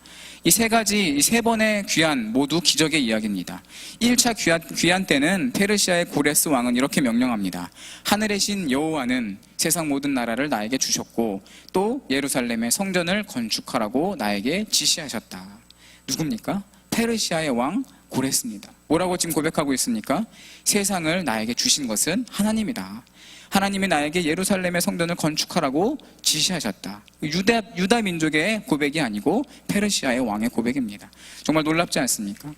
Speaker 3: 이 세 번의 귀환 모두 기적의 이야기입니다. 1차 귀환 때는 페르시아의 고레스 왕은 이렇게 명령합니다. 하늘의 신 여호와는 세상 모든 나라를 나에게 주셨고 또 예루살렘의 성전을 건축하라고 나에게 지시하셨다. 누굽니까? 페르시아의 왕 고레스입니다. 뭐라고 지금 고백하고 있습니까? 세상을 나에게 주신 것은 하나님이다. 하나님이 나에게 예루살렘의 성전을 건축하라고 지시하셨다. 유다 민족의 고백이 아니고 페르시아의 왕의 고백입니다. 정말 놀랍지 않습니까?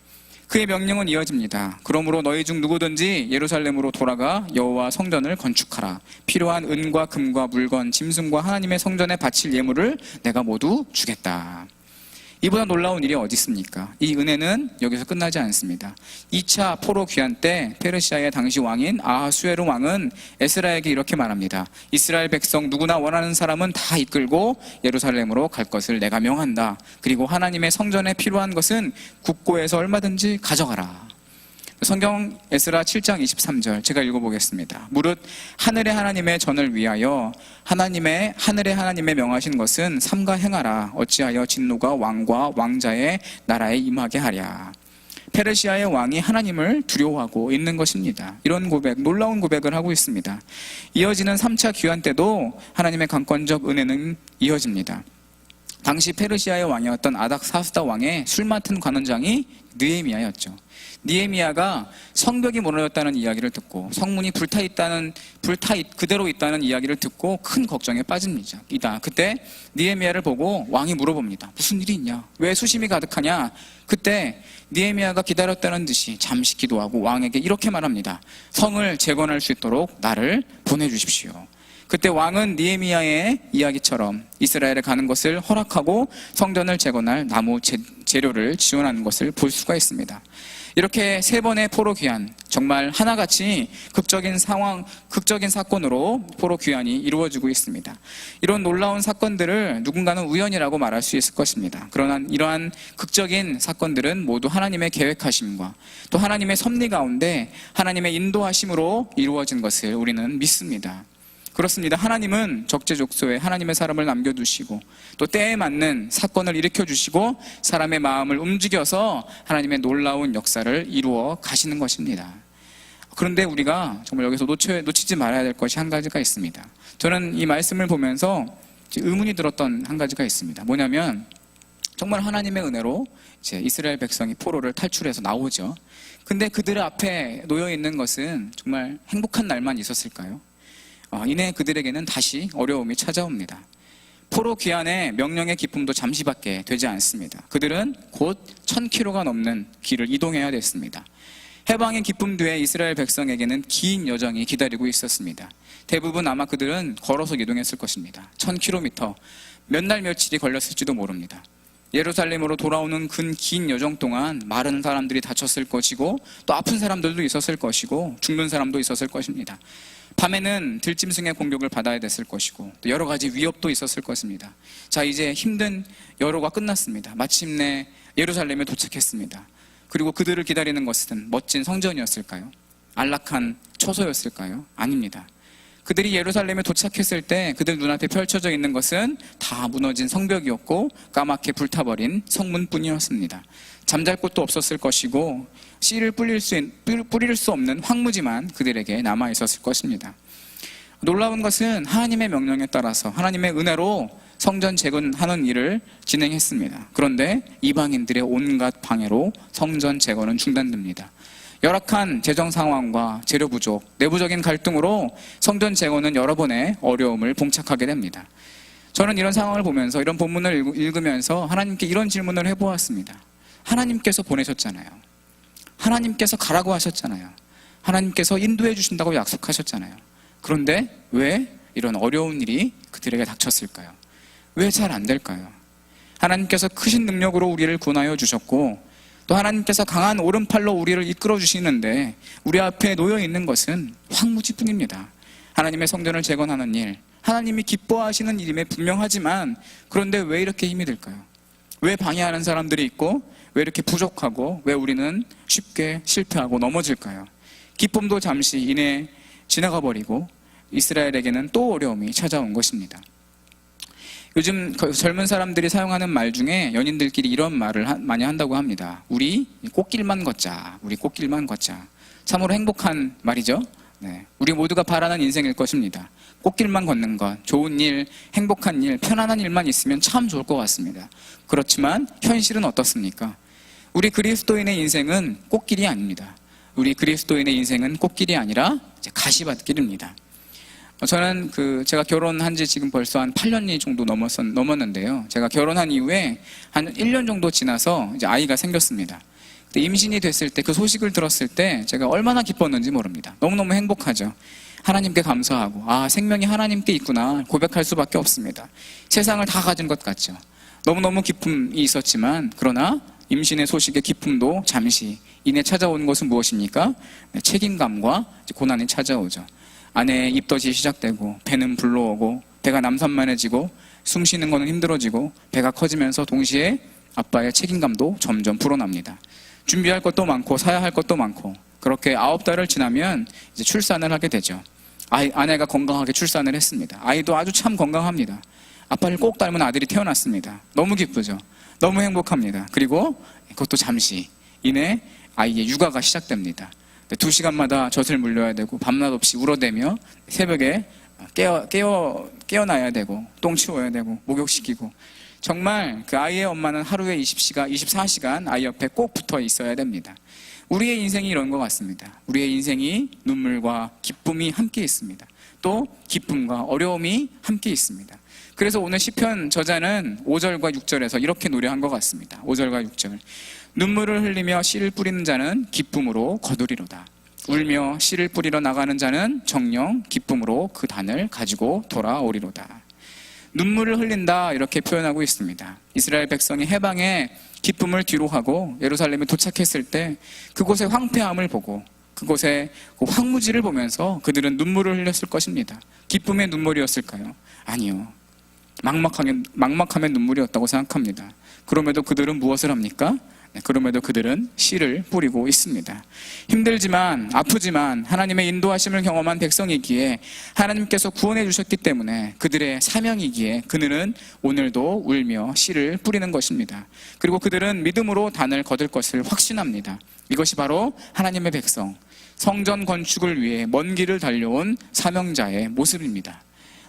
Speaker 3: 그의 명령은 이어집니다. 그러므로 너희 중 누구든지 예루살렘으로 돌아가 여호와 성전을 건축하라. 필요한 은과 금과 물건, 짐승과 하나님의 성전에 바칠 예물을 내가 모두 주겠다. 이보다 놀라운 일이 어디 있습니까? 이 은혜는 여기서 끝나지 않습니다. 2차 포로 귀환 때 페르시아의 당시 왕인 아하수에르 왕은 에스라에게 이렇게 말합니다. 이스라엘 백성 누구나 원하는 사람은 다 이끌고 예루살렘으로 갈 것을 내가 명한다. 그리고 하나님의 성전에 필요한 것은 국고에서 얼마든지 가져가라. 성경 에스라 7장 23절 제가 읽어보겠습니다. 무릇 하늘의 하나님의 전을 위하여 하늘의 하나님의 명하신 것은 삼가 행하라. 어찌하여 진노가 왕과 왕자의 나라에 임하게 하랴. 페르시아의 왕이 하나님을 두려워하고 있는 것입니다. 이런 고백, 놀라운 고백을 하고 있습니다. 이어지는 3차 귀환 때도 하나님의 강권적 은혜는 이어집니다. 당시 페르시아의 왕이었던 아닥사스다 왕의 술 맡은 관원장이 느헤미야였죠. 느헤미야가 성벽이 무너졌다는 이야기를 듣고 성문이 그대로 있다는 이야기를 듣고 큰 걱정에 빠집니다. 그때 느헤미야를 보고 왕이 물어봅니다. 무슨 일이 있냐? 왜 수심이 가득하냐? 그때 느헤미야가 기다렸다는 듯이 잠시 기도하고 왕에게 이렇게 말합니다. 성을 재건할 수 있도록 나를 보내주십시오. 그때 왕은 느헤미야의 이야기처럼 이스라엘에 가는 것을 허락하고 성전을 재건할 나무 재료를 지원하는 것을 볼 수가 있습니다. 이렇게 3번의 포로 귀환, 정말 하나같이 극적인 사건으로 포로 귀환이 이루어지고 있습니다. 이런 놀라운 사건들을 누군가는 우연이라고 말할 수 있을 것입니다. 그러나 이러한 극적인 사건들은 모두 하나님의 계획하심과 또 하나님의 섭리 가운데 하나님의 인도하심으로 이루어진 것을 우리는 믿습니다. 그렇습니다. 하나님은 적재적소에 하나님의 사람을 남겨두시고 또 때에 맞는 사건을 일으켜주시고 사람의 마음을 움직여서 하나님의 놀라운 역사를 이루어 가시는 것입니다. 그런데 우리가 정말 여기서 놓치지 말아야 될 것이 한 가지가 있습니다. 저는 이 말씀을 보면서 의문이 들었던 한 가지가 있습니다. 뭐냐면 정말 하나님의 은혜로 이제 이스라엘 백성이 포로를 탈출해서 나오죠. 근데 그들 앞에 놓여 있는 것은 정말 행복한 날만 있었을까요? 이내 그들에게는 다시 어려움이 찾아옵니다. 포로 귀환의 명령의 기쁨도 잠시밖에 되지 않습니다. 그들은 곧 1000km가 넘는 길을 이동해야 됐습니다. 해방의 기쁨 뒤에 이스라엘 백성에게는 긴 여정이 기다리고 있었습니다. 대부분 아마 그들은 걸어서 이동했을 것입니다. 1000km, 몇 날 며칠이 걸렸을지도 모릅니다. 예루살렘으로 돌아오는 긴 여정 동안 마른 사람들이 다쳤을 것이고 또 아픈 사람들도 있었을 것이고 죽는 사람도 있었을 것입니다. 밤에는 들짐승의 공격을 받아야 됐을 것이고 또 여러 가지 위협도 있었을 것입니다. 자, 이제 힘든 여로가 끝났습니다. 마침내 예루살렘에 도착했습니다. 그리고 그들을 기다리는 것은 멋진 성전이었을까요? 안락한 처소였을까요? 아닙니다. 그들이 예루살렘에 도착했을 때 그들 눈앞에 펼쳐져 있는 것은 다 무너진 성벽이었고 까맣게 불타버린 성문뿐이었습니다. 잠잘 곳도 없었을 것이고 씨를 뿌릴 수 없는 황무지만 그들에게 남아 있었을 것입니다. 놀라운 것은 하나님의 명령에 따라서 하나님의 은혜로 성전 재건하는 일을 진행했습니다. 그런데 이방인들의 온갖 방해로 성전 재건은 중단됩니다. 열악한 재정 상황과 재료 부족, 내부적인 갈등으로 성전 재건은 여러 번의 어려움을 봉착하게 됩니다. 저는 이런 상황을 보면서, 이런 본문을 읽으면서 하나님께 이런 질문을 해보았습니다. 하나님께서 보내셨잖아요. 하나님께서 가라고 하셨잖아요. 하나님께서 인도해 주신다고 약속하셨잖아요. 그런데 왜 이런 어려운 일이 그들에게 닥쳤을까요? 왜 잘 안 될까요? 하나님께서 크신 능력으로 우리를 구원하여 주셨고 또 하나님께서 강한 오른팔로 우리를 이끌어 주시는데 우리 앞에 놓여 있는 것은 황무지뿐입니다. 하나님의 성전을 재건하는 일, 하나님이 기뻐하시는 일임에 분명하지만 그런데 왜 이렇게 힘이 들까요? 왜 방해하는 사람들이 있고 왜 이렇게 부족하고 왜 우리는 쉽게 실패하고 넘어질까요? 기쁨도 잠시 이내 지나가 버리고 이스라엘에게는 또 어려움이 찾아온 것입니다. 요즘 젊은 사람들이 사용하는 말 중에 연인들끼리 이런 말을 많이 한다고 합니다. 우리 꽃길만 걷자. 우리 꽃길만 걷자. 참으로 행복한 말이죠. 네. 우리 모두가 바라는 인생일 것입니다. 꽃길만 걷는 것, 좋은 일, 행복한 일, 편안한 일만 있으면 참 좋을 것 같습니다. 그렇지만 현실은 어떻습니까? 우리 그리스도인의 인생은 꽃길이 아닙니다. 우리 그리스도인의 인생은 꽃길이 아니라 가시밭길입니다. 저는 제가 결혼한 지 지금 벌써 한 8년이 정도 넘었는데요. 제가 결혼한 이후에 한 1년 정도 지나서 이제 아이가 생겼습니다. 임신이 됐을 때 그 소식을 들었을 때 제가 얼마나 기뻤는지 모릅니다. 너무너무 행복하죠. 하나님께 감사하고 생명이 하나님께 있구나 고백할 수밖에 없습니다. 세상을 다 가진 것 같죠. 너무너무 기쁨이 있었지만 그러나 임신의 소식의 기쁨도 잠시 이내 찾아오는 것은 무엇입니까? 책임감과 고난이 찾아오죠. 아내의 입덧이 시작되고 배는 불러오고 배가 남산만해지고 숨 쉬는 것은 힘들어지고 배가 커지면서 동시에 아빠의 책임감도 점점 불어납니다. 준비할 것도 많고 사야 할 것도 많고 그렇게 9달을 지나면 이제 출산을 하게 되죠. 아내가 건강하게 출산을 했습니다. 아이도 아주 참 건강합니다. 아빠를 꼭 닮은 아들이 태어났습니다. 너무 기쁘죠. 너무 행복합니다. 그리고 그것도 잠시 이내 아이의 육아가 시작됩니다. 2시간마다 젖을 물려야 되고 밤낮 없이 울어대며 새벽에 깨어나야 되고 똥 치워야 되고 목욕시키고 정말 그 아이의 엄마는 하루에 24시간 아이 옆에 꼭 붙어 있어야 됩니다. 우리의 인생이 이런 것 같습니다. 우리의 인생이 눈물과 기쁨이 함께 있습니다. 또 기쁨과 어려움이 함께 있습니다. 그래서 오늘 시편 저자는 5절과 6절에서 이렇게 노래한 것 같습니다. 5절과 6절. 눈물을 흘리며 씨를 뿌리는 자는 기쁨으로 거두리로다. 울며 씨를 뿌리러 나가는 자는 정녕 기쁨으로 그 단을 가지고 돌아오리로다. 눈물을 흘린다 이렇게 표현하고 있습니다. 이스라엘 백성이 해방에 기쁨을 뒤로하고 예루살렘에 도착했을 때 그곳의 황폐함을 보고 그곳의 그 황무지를 보면서 그들은 눈물을 흘렸을 것입니다. 기쁨의 눈물이었을까요? 아니요. 막막하면 눈물이었다고 생각합니다. 그럼에도 그들은 무엇을 합니까? 그럼에도 그들은 씨를 뿌리고 있습니다. 힘들지만 아프지만 하나님의 인도하심을 경험한 백성이기에 하나님께서 구원해 주셨기 때문에 그들의 사명이기에 그들은 오늘도 울며 씨를 뿌리는 것입니다. 그리고 그들은 믿음으로 단을 거둘 것을 확신합니다. 이것이 바로 하나님의 백성, 성전 건축을 위해 먼 길을 달려온 사명자의 모습입니다.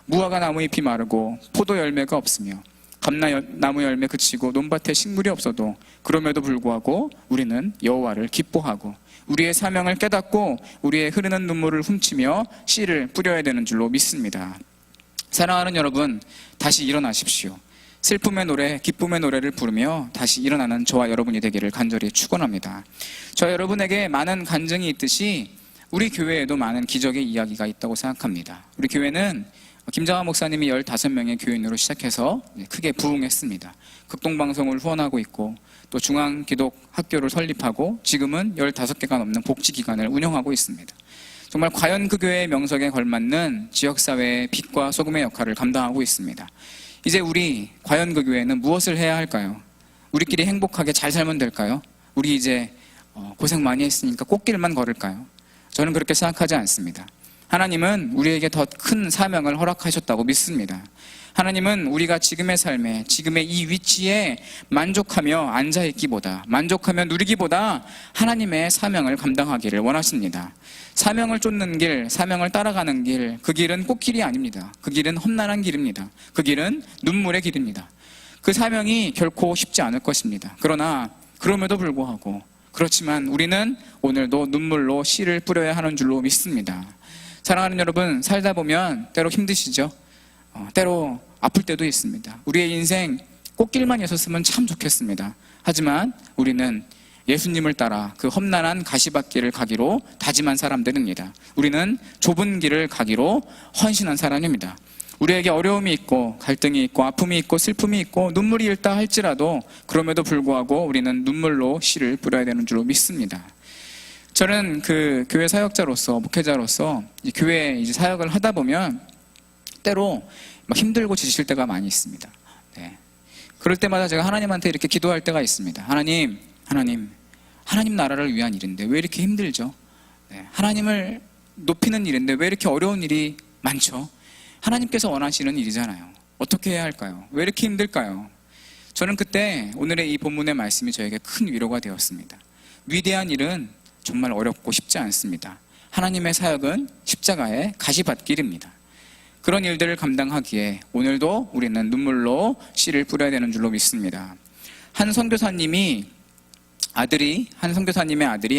Speaker 3: 무화과 나무 잎이 마르고 포도 열매가 없으며 감나무 열매 그치고 논밭에 식물이 없어도 그럼에도 불구하고 우리는 여호와를 기뻐하고 우리의 사명을 깨닫고 우리의 흐르는 눈물을 훔치며 씨를 뿌려야 되는 줄로 믿습니다. 사랑하는 여러분, 다시 일어나십시오. 슬픔의 노래, 기쁨의 노래를 부르며 다시 일어나는 저와 여러분이 되기를 간절히 축원합니다. 저 여러분에게 많은 간증이 있듯이 우리 교회에도 많은 기적의 이야기가 있다고 생각합니다. 우리 교회는 김장하 목사님이 15명의 교인으로 시작해서 크게 부흥했습니다. 극동방송을 후원하고 있고 또 중앙기독학교를 설립하고 지금은 15개가 넘는 복지기관을 운영하고 있습니다. 정말 과연 그 교회의 명성에 걸맞는 지역사회의 빛과 소금의 역할을 감당하고 있습니다. 이제 우리 과연 그 교회는 무엇을 해야 할까요? 우리끼리 행복하게 잘 살면 될까요? 우리 이제 고생 많이 했으니까 꽃길만 걸을까요? 저는 그렇게 생각하지 않습니다. 하나님은 우리에게 더 큰 사명을 허락하셨다고 믿습니다. 하나님은 우리가 지금의 삶에, 지금의 이 위치에 만족하며 앉아있기보다, 만족하며 누리기보다 하나님의 사명을 감당하기를 원하십니다. 사명을 쫓는 길, 사명을 따라가는 길, 그 길은 꽃길이 아닙니다. 그 길은 험난한 길입니다. 그 길은 눈물의 길입니다. 그 사명이 결코 쉽지 않을 것입니다. 그러나 그럼에도 불구하고, 그렇지만 우리는 오늘도 눈물로 씨를 뿌려야 하는 줄로 믿습니다. 사랑하는 여러분, 살다 보면 때로 힘드시죠? 때로 아플 때도 있습니다. 우리의 인생 꽃길만 있었으면 참 좋겠습니다. 하지만 우리는 예수님을 따라 그 험난한 가시밭길을 가기로 다짐한 사람들입니다. 우리는 좁은 길을 가기로 헌신한 사람입니다. 우리에게 어려움이 있고 갈등이 있고 아픔이 있고 슬픔이 있고 눈물이 일다 할지라도 그럼에도 불구하고 우리는 눈물로 씨를 뿌려야 되는 줄로 믿습니다. 저는 그 교회 사역자로서, 목회자로서 이 교회 이제 사역을 하다 보면 때로 막 힘들고 지칠 때가 많이 있습니다. 네. 그럴 때마다 제가 하나님한테 이렇게 기도할 때가 있습니다. 하나님 나라를 위한 일인데 왜 이렇게 힘들죠? 네. 하나님을 높이는 일인데 왜 이렇게 어려운 일이 많죠? 하나님께서 원하시는 일이잖아요. 어떻게 해야 할까요? 왜 이렇게 힘들까요? 저는 그때 오늘의 이 본문의 말씀이 저에게 큰 위로가 되었습니다. 위대한 일은 정말 어렵고 쉽지 않습니다. 하나님의 사역은 십자가의 가시밭길입니다. 그런 일들을 감당하기에 오늘도 우리는 눈물로 씨를 뿌려야 되는 줄로 믿습니다. 한 선교사님의 아들이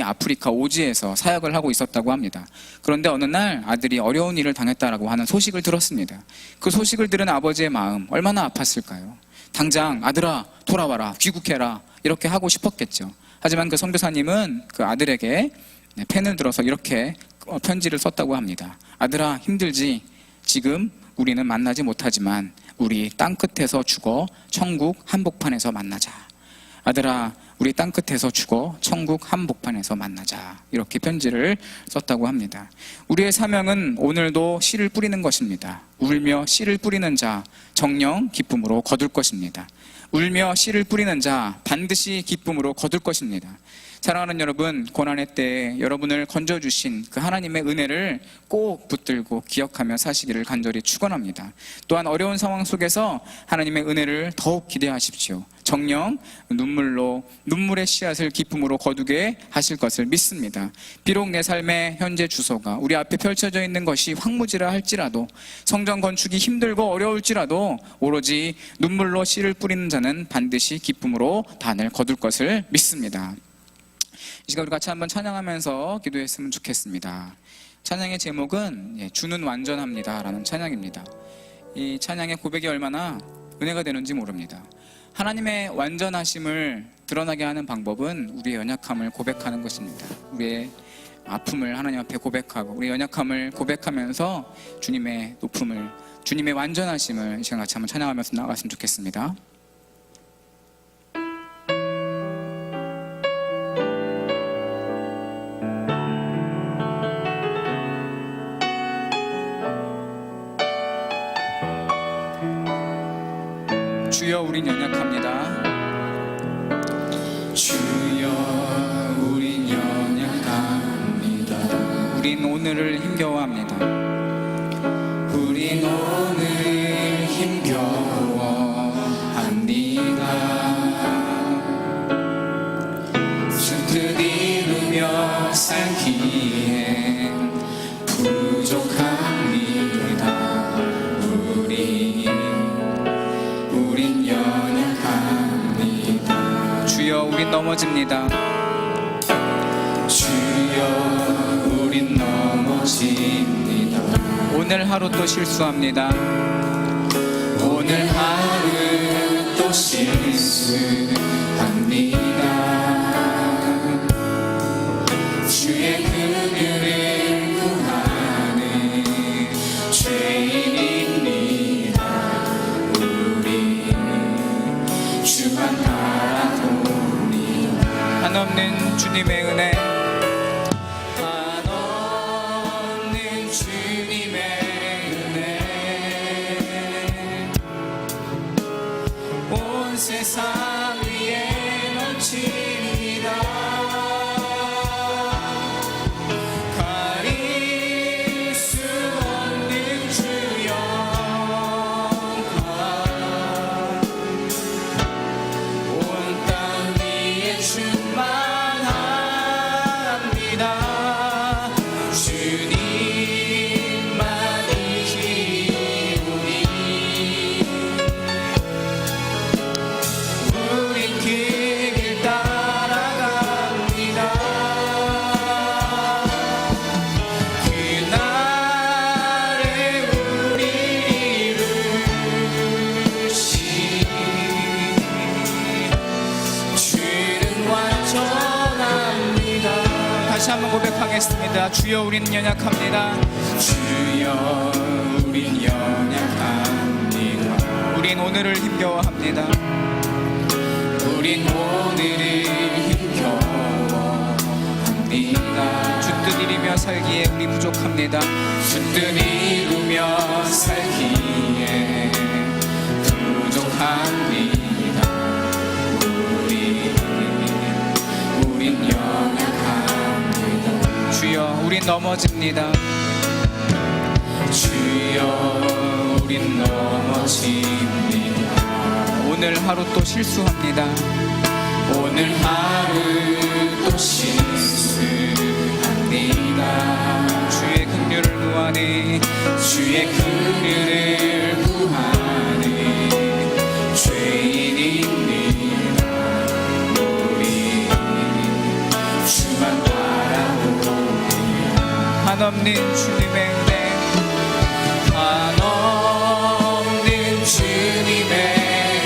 Speaker 3: 아프리카 오지에서 사역을 하고 있었다고 합니다. 그런데 어느 날 아들이 어려운 일을 당했다라고 하는 소식을 들었습니다. 그 소식을 들은 아버지의 마음 얼마나 아팠을까요? 당장 아들아 돌아와라, 귀국해라 이렇게 하고 싶었겠죠. 하지만 그 선교사님은 그 아들에게 펜을 들어서 이렇게 편지를 썼다고 합니다. 아들아 힘들지? 지금 우리는 만나지 못하지만 우리 땅끝에서 죽어 천국 한복판에서 만나자. 아들아 우리 땅끝에서 죽어 천국 한복판에서 만나자. 이렇게 편지를 썼다고 합니다. 우리의 사명은 오늘도 씨를 뿌리는 것입니다. 울며 씨를 뿌리는 자 정녕 기쁨으로 거둘 것입니다. 울며 씨를 뿌리는 자 반드시 기쁨으로 거둘 것입니다. 사랑하는 여러분, 고난의 때에 여러분을 건져주신 그 하나님의 은혜를 꼭 붙들고 기억하며 사시기를 간절히 축원합니다. 또한 어려운 상황 속에서 하나님의 은혜를 더욱 기대하십시오. 정녕 눈물의 씨앗을 기쁨으로 거두게 하실 것을 믿습니다. 비록 내 삶의 현재 주소가 우리 앞에 펼쳐져 있는 것이 황무지라 할지라도, 성전 건축이 힘들고 어려울지라도 오로지 눈물로 씨를 뿌리는 자는 반드시 기쁨으로 단을 거둘 것을 믿습니다. 이 시간 우리 같이 한번 찬양하면서 기도했으면 좋겠습니다. 찬양의 제목은 주는 완전합니다 라는 찬양입니다. 이 찬양의 고백이 얼마나 은혜가 되는지 모릅니다. 하나님의 완전하심을 드러나게 하는 방법은 우리의 연약함을 고백하는 것입니다. 우리의 아픔을 하나님 앞에 고백하고 우리의 연약함을 고백하면서 주님의 높음을, 주님의 완전하심을 이 시간 같이 한번 찬양하면서 나아갔으면 좋겠습니다. 주여 우린 연약합니다.
Speaker 2: 주여 우린 연약합니다.
Speaker 3: 우린 오늘을 힘겨워합니다.
Speaker 2: 우린 오늘 힘겨워합니다. 숨을 이루며 살기엔 부족합니다. 우린 연약합니다.
Speaker 3: 주여 우린 넘어집니다.
Speaker 2: 주여 우린 넘어집니다.
Speaker 3: 오늘 하루 또 실수합니다.
Speaker 2: 오늘 하루 또 실수합니다. 주의 긍휼을 구하는 죄인입니다. 우리 주만 바라봅니다.
Speaker 3: 한없는 주님의 은혜,
Speaker 2: 한없는 주님의 은혜, 온 세상 위에 넘칩니다. 가릴 수
Speaker 3: 한번 고백하겠습니다. 주여 우리는 연약합니다. 주여 우린 연약합니다. 우린 오늘을 힘겨워합니다. 우린 오늘을 힘겨워합니다. 주뜻 이루며 살기에 우리 부족합니다. 주뜻 이루며 살기에 부족합니다. 우린 연약합니다. 주여 우린 넘어집니다. 주여 우린 넘어집니다. 오늘 하루 또 실수합니다. 오늘 하루 또 실수합니다. 주의 긍휼을 구하네. 주의 긍휼을 구하네. 죄인입니다. 우리 주만 바라보네. 한없는 주님의 은혜, 한없는 주님의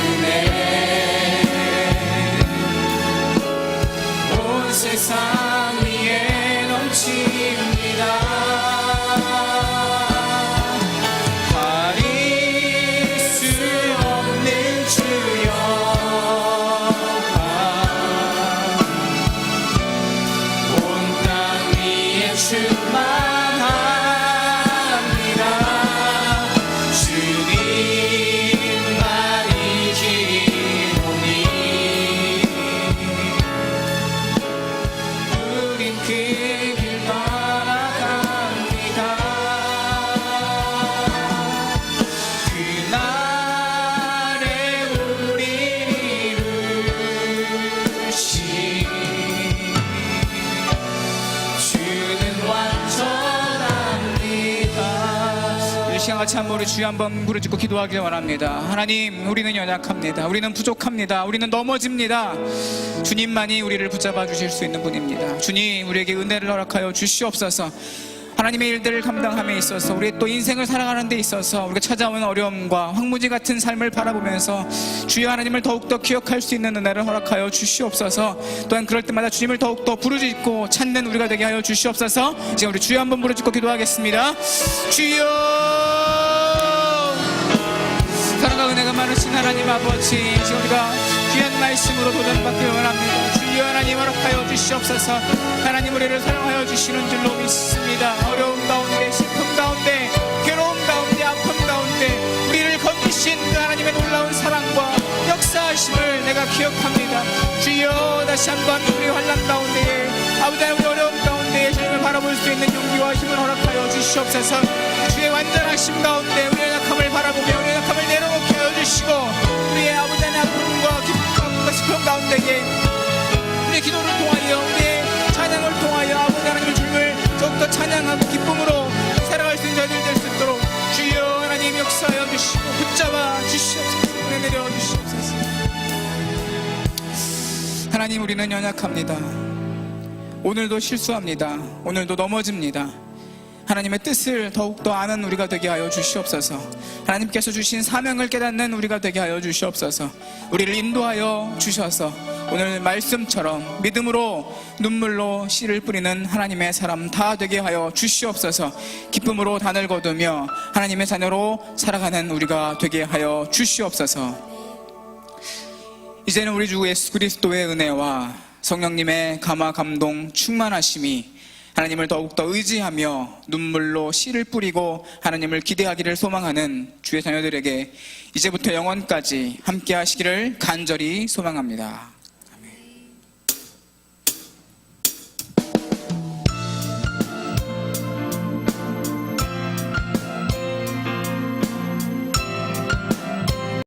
Speaker 3: 은혜, 온 세상 위에 넘칩니다. 가릴 수 없는 주여 온 땅 위에 충만합니다. 주님만이 기도니 우린 그 길 따라갑니다. 그날에 우리 이루신 주는 완전합니다. 이 시간 같이 한 번 우리 주여 한번 부르짖고 기도하길 원합니다. 하나님, 우리는 연약합니다. 우리는 부족합니다. 우리는 넘어집니다. 주님만이 우리를 붙잡아 주실 수 있는 분입니다. 주님, 우리에게 은혜를 허락하여 주시옵소서. 하나님의 일들을 감당함에 있어서, 우리 또 인생을 살아가는 데 있어서 우리가 찾아오는 어려움과 황무지 같은 삶을 바라보면서 주여 하나님을 더욱더 기억할 수 있는 은혜를 허락하여 주시옵소서. 또한 그럴 때마다 주님을 더욱더 부르짖고 찾는 우리가 되게 하여 주시옵소서. 지금 우리 주여 한번 부르짖고 기도하겠습니다. 주여, 사랑과 은혜가 많으신 하나님 아버지, 지금 우리가 귀한 말씀으로 도전받길 원합니다. 주여 하나님 허락하여 주시옵소서. 하나님 우리를 사랑하여 주시는 줄로 믿습니다. 어려움 가운데, 슬픔 가운데, 괴로움 가운데, 아픔 가운데 우리를 건지신 그 하나님의 놀라운 사랑과 역사하심을 내가 기억합니다. 주여, 다시 한번 우리 환난 가운데에, 아버지 우리 어려움 가운데에 주님을 바라볼 수 있는 용기와 힘을 허락하여 주시옵소서. 주의 완전하심 가운데 우리의 약함을 바라보며 우리의 약함을 내려놓게 하여 주시고, 우리의 아버지 하나님의 아픔과 기쁨과 슬픔 가운데에 우리의 기도를 통하여, 우리의 찬양을 통하여 아버지 하나님의 주님을 더욱더 찬양하고 기쁨으로 살아갈 수 있는 저희들 될 수 있도록 주여 하나님 역사하여 주시고 붙잡아 주시옵소서. 은혜 내려 주시옵소서. 하나님, 우리는 연약합니다. 오늘도 실수합니다. 오늘도 넘어집니다. 하나님의 뜻을 더욱더 아는 우리가 되게 하여 주시옵소서. 하나님께서 주신 사명을 깨닫는 우리가 되게 하여 주시옵소서. 우리를 인도하여 주셔서 오늘 말씀처럼 믿음으로 눈물로 씨를 뿌리는 하나님의 사람 다 되게 하여 주시옵소서. 기쁨으로 단을 거두며 하나님의 자녀로 살아가는 우리가 되게 하여 주시옵소서. 이제는 우리 주 예수 그리스도의 은혜와 성령님의 감화 감동 충만하심이 하나님을 더욱더 의지하며 눈물로 씨를 뿌리고 하나님을 기대하기를 소망하는 주의 자녀들에게 이제부터 영원까지 함께 하시기를 간절히 소망합니다.